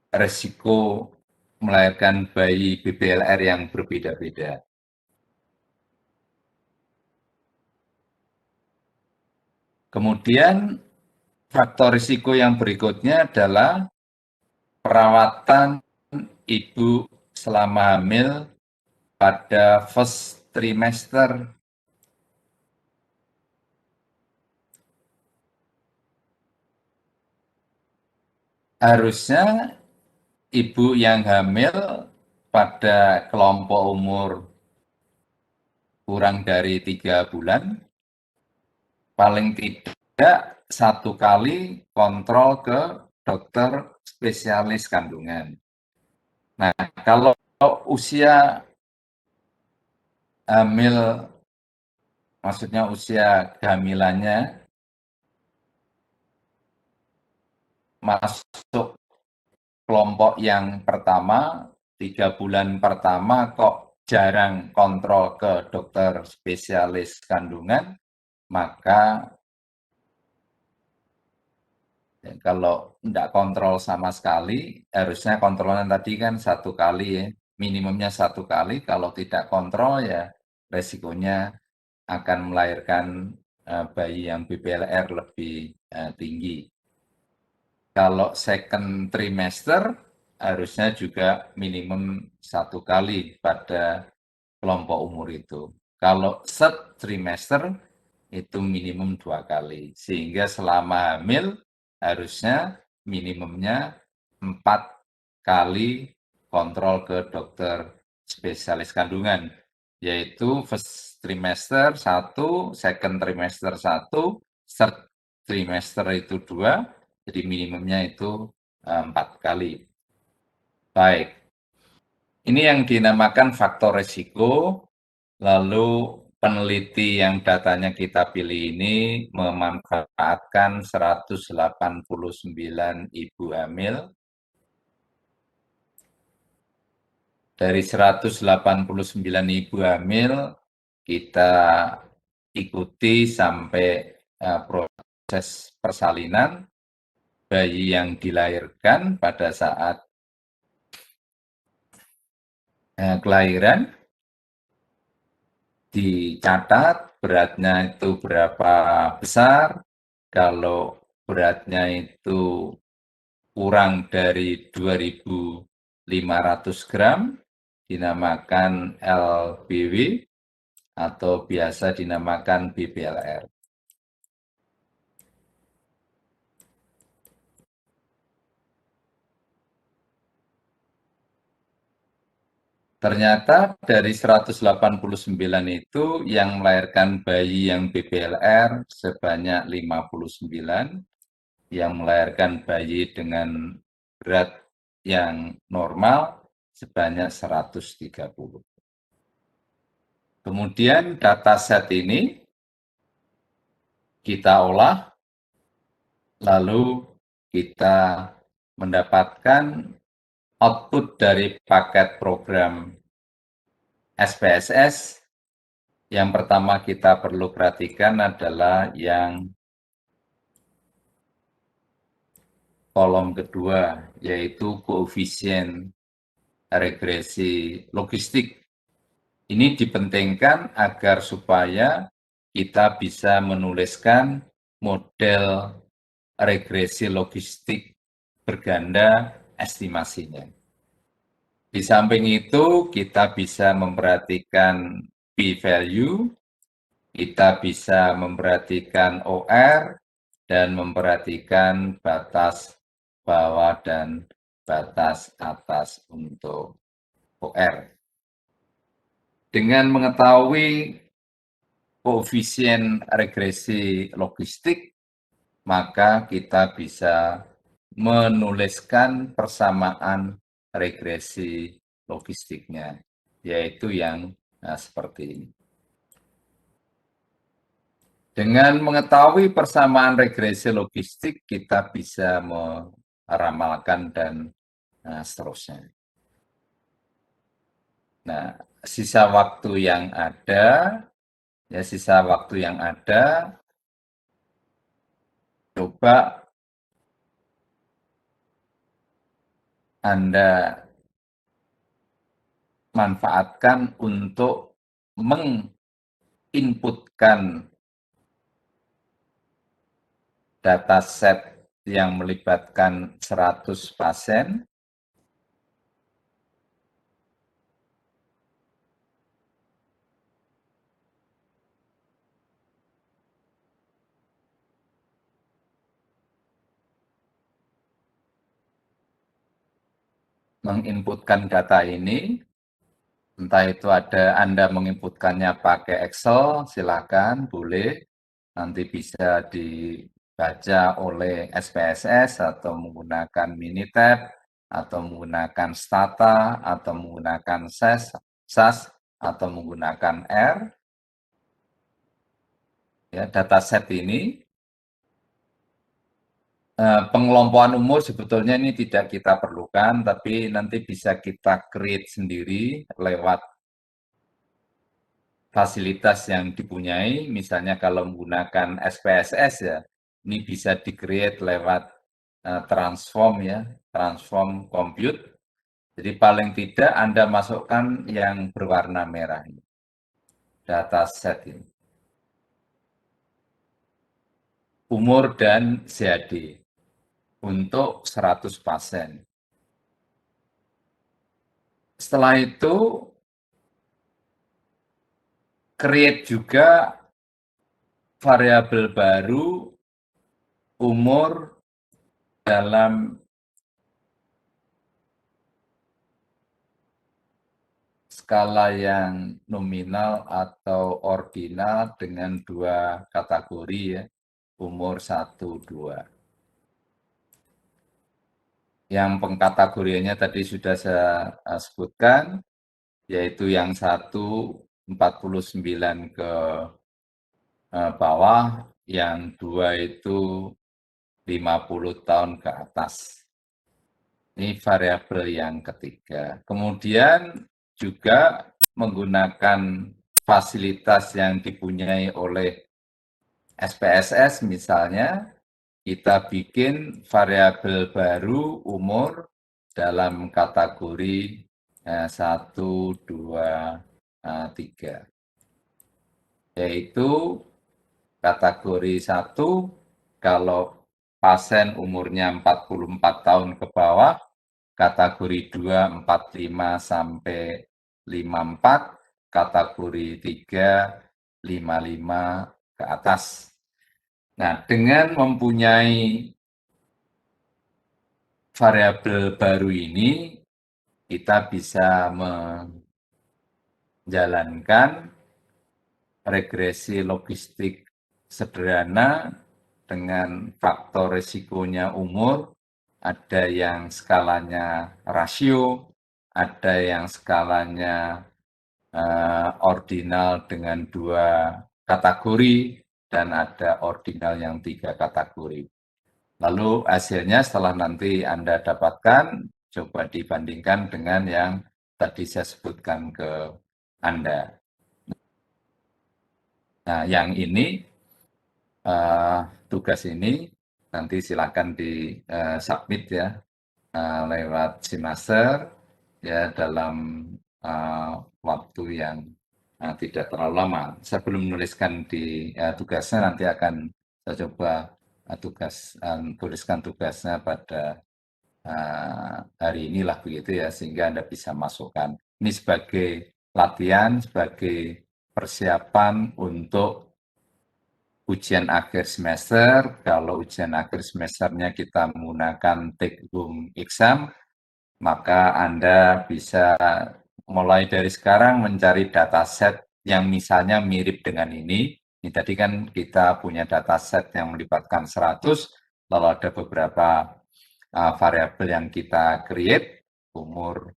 resiko melahirkan bayi BBLR yang berbeda-beda. Kemudian faktor risiko yang berikutnya adalah perawatan ibu selama hamil pada first trimester. Harusnya ibu yang hamil pada kelompok umur kurang dari 3 bulan, paling tidak 1 kali kontrol ke dokter spesialis kandungan. Nah, kalau usia hamil, maksudnya usia kehamilannya masuk kelompok yang pertama, 3 bulan pertama kok jarang kontrol ke dokter spesialis kandungan, maka kalau tidak kontrol sama sekali, harusnya kontrolnya tadi kan 1 kali ya, minimumnya 1 kali, kalau tidak kontrol ya resikonya akan melahirkan bayi yang BBLR lebih tinggi. Kalau second trimester harusnya juga minimum 1 kali pada kelompok umur itu. Kalau third trimester itu minimum 2 kali. Sehingga selama hamil harusnya minimumnya 4 kali kontrol ke dokter spesialis kandungan, yaitu first trimester 1, second trimester 1, third trimester itu 2, jadi minimumnya itu 4 kali. Baik, ini yang dinamakan faktor risiko. Lalu peneliti yang datanya kita pilih ini memanfaatkan 189 ibu hamil. Dari 189 ibu hamil, kita ikuti sampai proses persalinan bayi yang dilahirkan pada saat kelahiran, dicatat beratnya itu berapa besar. Kalau beratnya itu kurang dari 2.500 gram, dinamakan LBW atau biasa dinamakan BBLR. Ternyata dari 189 itu yang melahirkan bayi yang BBLR sebanyak 59, yang melahirkan bayi dengan berat yang normal sebanyak 130. Kemudian dataset ini kita olah lalu kita mendapatkan output dari paket program SPSS. Yang pertama kita perlu perhatikan adalah yang kolom kedua, yaitu koefisien regresi logistik. Ini dipentingkan agar supaya kita bisa menuliskan model regresi logistik berganda estimasinya. Di samping itu, kita bisa memperhatikan p-value, kita bisa memperhatikan OR, dan memperhatikan batas bawah dan batas atas untuk OR. Dengan mengetahui koefisien regresi logistik, maka kita bisa menuliskan persamaan regresi logistiknya, yaitu yang seperti ini. Dengan mengetahui persamaan regresi logistik, kita bisa meramalkan dan seterusnya. Nah, sisa waktu yang ada, coba Anda manfaatkan untuk menginputkan dataset yang melibatkan 100 pasien, menginputkan data ini, entah itu Anda menginputkannya pakai Excel, silakan, boleh, nanti bisa dibaca oleh SPSS atau menggunakan Minitab, atau menggunakan Stata, atau menggunakan SAS, atau menggunakan R. Ya, dataset ini pengelompokan umur sebetulnya ini tidak kita perlukan, tapi nanti bisa kita create sendiri lewat fasilitas yang dipunyai. Misalnya kalau menggunakan SPSS ya, ini bisa di-create lewat transform ya, transform compute. Jadi paling tidak Anda masukkan yang berwarna merah ini, dataset ini. Umur dan ZAD untuk 100 pasien. Setelah itu, create juga variabel baru umur dalam skala yang nominal atau ordinal dengan 2 kategori ya, umur 1, 2. Yang pengkategoriannya tadi sudah saya sebutkan, yaitu yang 1 49 ke bawah, yang 2 itu 50 tahun ke atas. Ini variabel yang ketiga. Kemudian juga menggunakan fasilitas yang dipunyai oleh SPSS misalnya, kita bikin variabel baru umur dalam kategori 1, 2, 3. Yaitu kategori 1, kalau pasien umurnya 44 tahun ke bawah, kategori 2, 45 sampai 54, kategori 3, 55 ke atas. Nah, dengan mempunyai variabel baru ini, kita bisa menjalankan regresi logistik sederhana dengan faktor risikonya umur, ada yang skalanya rasio, ada yang skalanya ordinal dengan 2 kategori, dan ada ordinal yang 3 kategori. Lalu hasilnya setelah nanti Anda dapatkan, coba dibandingkan dengan yang tadi saya sebutkan ke Anda. Nah, yang ini tugas ini nanti silakan di submit ya lewat Simaster ya dalam waktu yang tidak terlalu lama. Saya belum menuliskan di tugasnya, nanti akan saya coba tuliskan tugasnya pada hari inilah begitu ya, sehingga Anda bisa masukkan. Ini sebagai latihan, sebagai persiapan untuk ujian akhir semester. Kalau ujian akhir semesternya kita menggunakan take home exam, maka Anda bisa mulai dari sekarang mencari dataset yang misalnya mirip dengan ini. Ini tadi kan kita punya dataset yang melibatkan 100, lalu ada beberapa variabel yang kita create, umur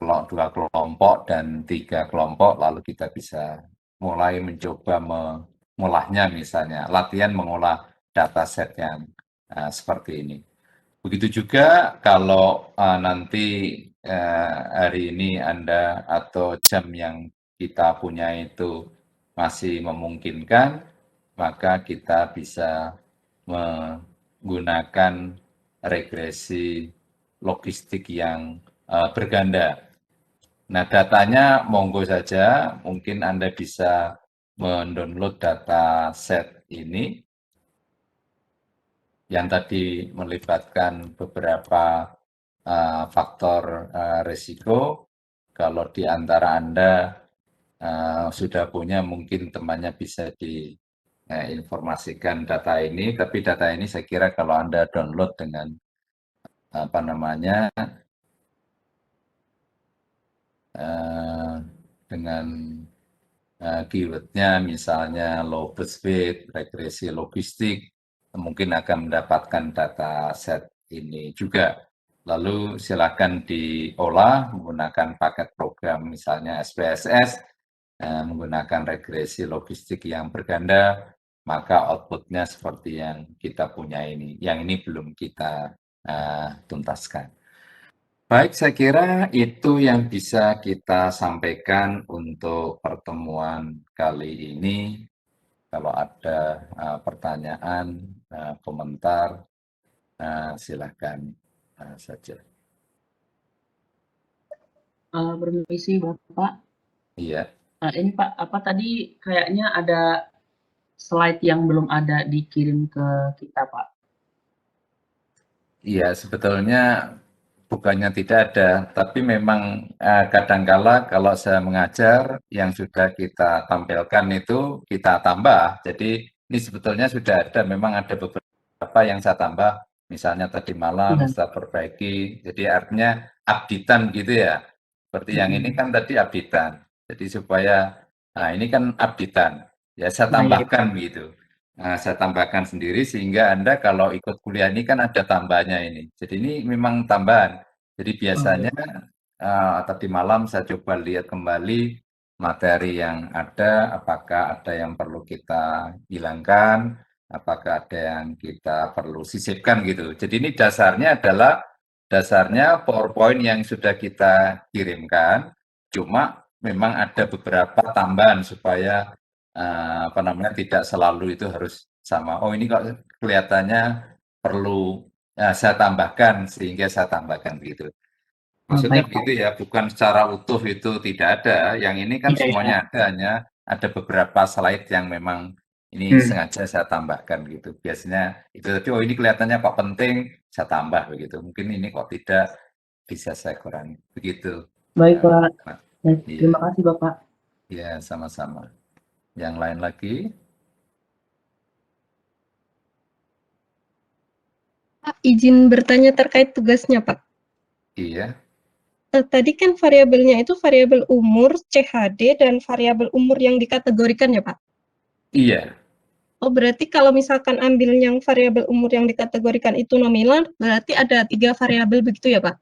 dua kelompok dan 3 kelompok, lalu kita bisa mulai mencoba mengolahnya, misalnya latihan mengolah dataset yang seperti ini. Begitu juga kalau nanti hari ini Anda atau jam yang kita punya itu masih memungkinkan, maka kita bisa menggunakan regresi logistik yang berganda. Nah, datanya monggo saja, mungkin Anda bisa mendownload data set ini yang tadi melibatkan beberapa faktor risiko. Kalau di antara Anda sudah punya, mungkin temannya bisa diinformasikan data ini, tapi data ini saya kira kalau Anda download dengan apa namanya dengan keywordnya misalnya low birth weight, regresi logistik, mungkin akan mendapatkan data set ini juga. Lalu silakan diolah menggunakan paket program misalnya SPSS, menggunakan regresi logistik yang berganda, maka outputnya seperti yang kita punya ini. Yang ini belum kita tuntaskan. Baik, saya kira itu yang bisa kita sampaikan untuk pertemuan kali ini. Kalau ada pertanyaan, komentar, silakan saja. Permisi Bapak. Iya. Ini Pak, apa tadi kayaknya ada slide yang belum ada dikirim ke kita, Pak? Iya, sebetulnya bukannya tidak ada, tapi memang kadangkala kalau saya mengajar yang sudah kita tampilkan itu kita tambah. Jadi ini sebetulnya sudah ada, memang ada beberapa yang saya tambah, misalnya tadi malam saya perbaiki. Jadi artinya updatean gitu ya. Seperti yang ini kan tadi updatean. Jadi supaya, nah ini kan updatean. Ya saya tambahkan gitu. Nah, saya tambahkan sendiri sehingga Anda kalau ikut kuliah ini kan ada tambahnya ini. Jadi ini memang tambahan. Jadi biasanya tadi malam saya coba lihat kembali materi yang ada, apakah ada yang perlu kita hilangkan, apakah ada yang kita perlu sisipkan gitu. Jadi ini dasarnya adalah PowerPoint yang sudah kita kirimkan, cuma memang ada beberapa tambahan supaya apa namanya, tidak selalu itu harus sama. Oh ini kok kelihatannya perlu saya tambahkan, sehingga saya tambahkan begitu. Maksudnya begitu ya, bukan secara utuh itu tidak ada. Yang ini kan semuanya ada, hanya ada beberapa slide yang memang ini sengaja saya tambahkan gitu. Biasanya itu tadi, oh ini kelihatannya kok penting, saya tambah begitu. Mungkin ini kok tidak, bisa saya kurangi. Begitu. Baik Pak. Iya. Terima kasih Bapak. Ya, sama-sama. Yang lain lagi? Pak, izin bertanya terkait tugasnya, Pak. Iya. Tadi kan variabelnya itu variabel umur, CHD, dan variabel umur yang dikategorikan ya, Pak? Iya. Oh, berarti kalau misalkan ambil yang variabel umur yang dikategorikan itu nominal, berarti ada 3 variabel begitu ya, Pak?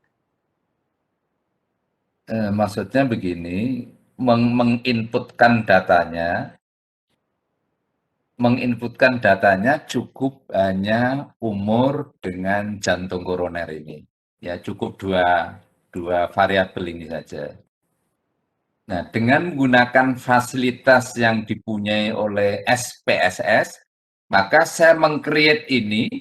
Maksudnya begini, menginputkan datanya menginputkan datanya cukup hanya umur dengan jantung koroner ini. Ya, cukup dua variabel ini saja. Nah, dengan menggunakan fasilitas yang dipunyai oleh SPSS, maka saya meng-create ini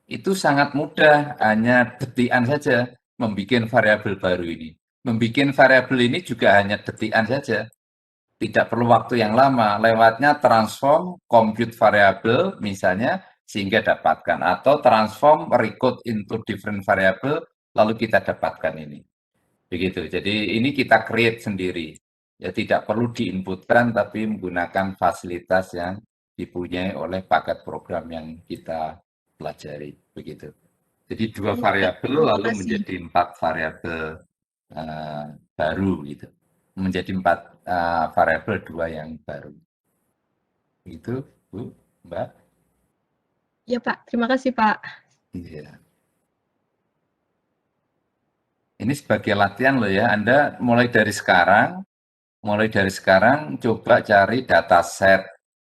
itu sangat mudah, hanya detikan saja membuat variabel baru ini. Membuat variabel ini juga hanya detikan saja. Tidak perlu waktu yang lama, lewatnya transform compute variable misalnya sehingga dapatkan, atau transform recode into different variable lalu kita dapatkan ini. Begitu. Jadi ini kita create sendiri. Ya tidak perlu diinputkan tapi menggunakan fasilitas yang dipunyai oleh paket program yang kita pelajari. Begitu. Jadi dua Iya, Pak. variabel Terima lalu kasih. menjadi 4 variabel baru gitu. Menjadi 4 variabel 2 yang baru. Itu, Bu, Mbak. Iya, Pak. Terima kasih, Pak. Iya. Ini sebagai latihan loh ya. Anda mulai dari sekarang coba cari dataset.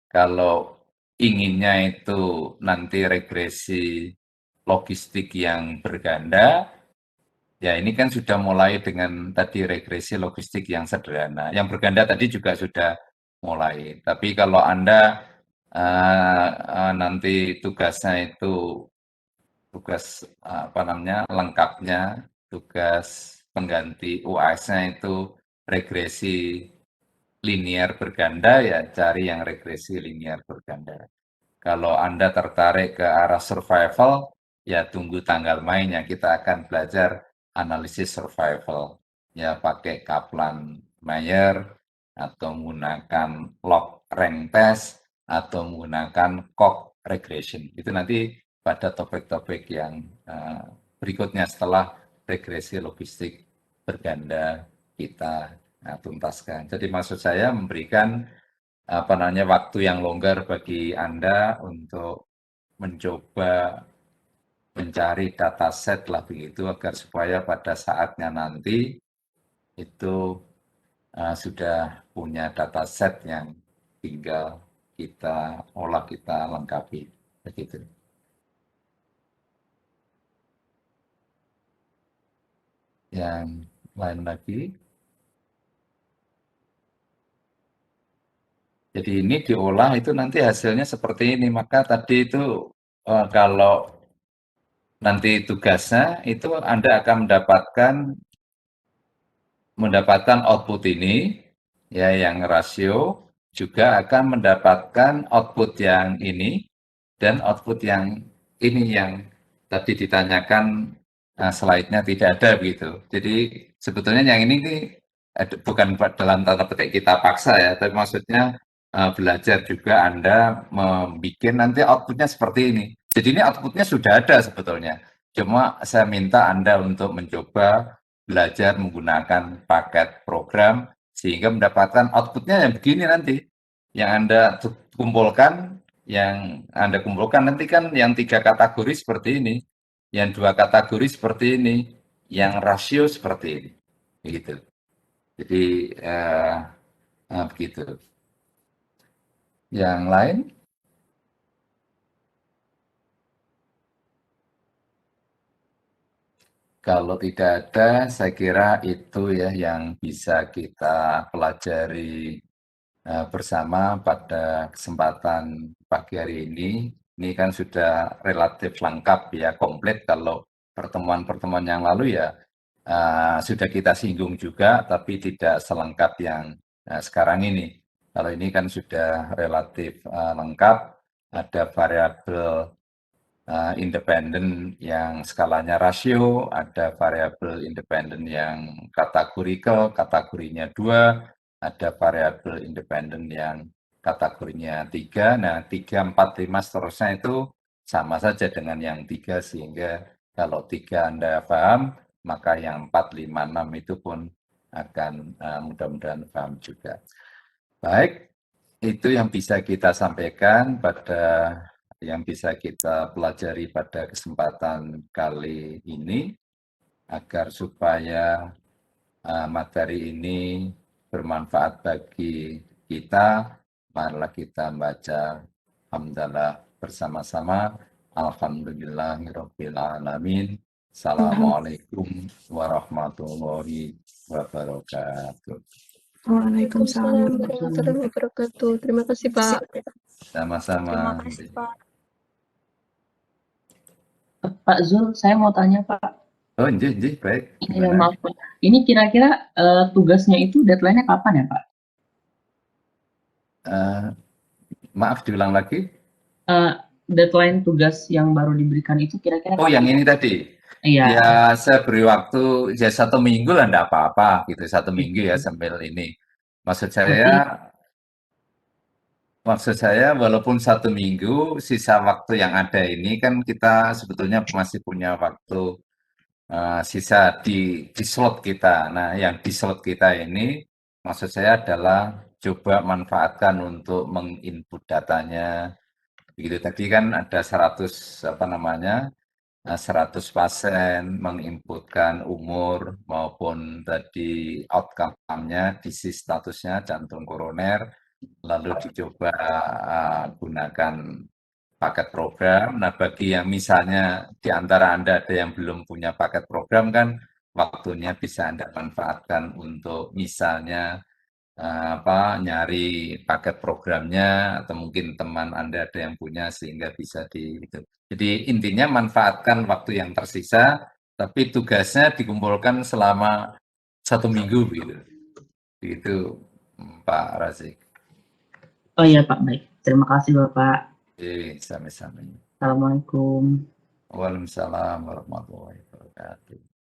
Kalau inginnya itu nanti regresi logistik yang berganda, ya ini kan sudah mulai dengan tadi regresi logistik yang sederhana. Yang berganda tadi juga sudah mulai. Tapi kalau Anda nanti tugasnya itu tugas lengkapnya, tugas pengganti UAS-nya itu regresi linear berganda, ya cari yang regresi linear berganda. Kalau Anda tertarik ke arah survival, ya tunggu tanggal mainnya. Kita akan belajar analisis survival. Ya pakai Kaplan-Meier, atau menggunakan log rank test, atau menggunakan Coq regression. Itu nanti pada topik-topik yang berikutnya setelah regresi logistik berganda kita tuntaskan. Jadi maksud saya memberikan waktu yang longgar bagi Anda untuk mencoba mencari dataset lah begitu, agar supaya pada saatnya nanti itu sudah punya dataset yang tinggal kita olah, kita lengkapi begitu. Yang lain lagi. Jadi ini diolah itu nanti hasilnya seperti ini. Maka tadi itu kalau nanti tugasnya itu Anda akan mendapatkan output ini, ya yang rasio, juga akan mendapatkan output yang ini, dan output yang ini yang tadi ditanyakan slide-nya tidak ada begitu. Jadi sebetulnya yang ini bukan dalam tanda petik kita paksa ya, tapi maksudnya belajar juga Anda membuat nanti outputnya seperti ini. Jadi ini outputnya sudah ada sebetulnya. Cuma saya minta Anda untuk mencoba belajar menggunakan paket program sehingga mendapatkan outputnya yang begini nanti. Yang Anda kumpulkan, nanti kan yang 3 kategori seperti ini, yang 2 kategori seperti ini, yang rasio seperti ini. Begitu. Jadi begitu. Yang lain? Kalau tidak ada, saya kira itu ya yang bisa kita pelajari bersama pada kesempatan pagi hari ini. Ini kan sudah relatif lengkap ya, komplit. Kalau pertemuan-pertemuan yang lalu ya sudah kita singgung juga, tapi tidak selengkap yang sekarang ini. Kalau ini kan sudah relatif lengkap, ada variabel independen yang skalanya rasio, ada variabel independen yang kategorikal, kategorinya 2, ada variabel independen yang kategorinya 3. Nah, 3, 4, 5 seterusnya itu sama saja dengan yang 3, sehingga kalau 3 Anda paham, maka yang 4, 5, 6 itu pun akan mudah-mudahan paham juga. Baik, itu yang bisa kita sampaikan yang bisa kita pelajari pada kesempatan kali ini, agar supaya materi ini bermanfaat bagi kita. Marilah kita membaca hamdalah bersama-sama. Alhamdulillahirabbil alamin. Assalamualaikum warahmatullahi wabarakatuh. Waalaikumsalam. warahmatullahi wabarakatuh. Terima kasih, Pak. Terima Sama-sama. kasih, Pak. Pak Zul, saya mau tanya Pak. Oh, injih, baik. Ya, Gimana? maaf Pak. Ini kira-kira tugasnya itu deadline-nya kapan ya Pak? Maaf, diulang lagi. Deadline tugas yang baru diberikan itu kira-kira Oh, kapan? yang ini tadi. Iya. Ya, saya beri waktu ya 1 minggu lah, enggak apa-apa gitu. 1 minggu ya sambil ini. Maksud saya walaupun 1 minggu, sisa waktu yang ada ini kan kita sebetulnya masih punya waktu sisa di slot kita. Nah, yang di slot kita ini maksud saya adalah coba manfaatkan untuk menginput datanya. Begitu tadi kan ada 100 100 pasien menginputkan umur maupun tadi outcome-nya, disease statusnya jantung koroner, lalu dicoba gunakan paket program. Nah, bagi yang misalnya di antara Anda ada yang belum punya paket program kan, waktunya bisa Anda manfaatkan untuk misalnya nyari paket programnya atau mungkin teman Anda ada yang punya sehingga bisa itu. Jadi intinya manfaatkan waktu yang tersisa, tapi tugasnya dikumpulkan selama 1 minggu gitu. Begitu Pak Razik. Oh iya Pak, baik. Terima kasih Bapak. Sama-sama. Assalamualaikum. Waalaikumsalam warahmatullahi wabarakatuh.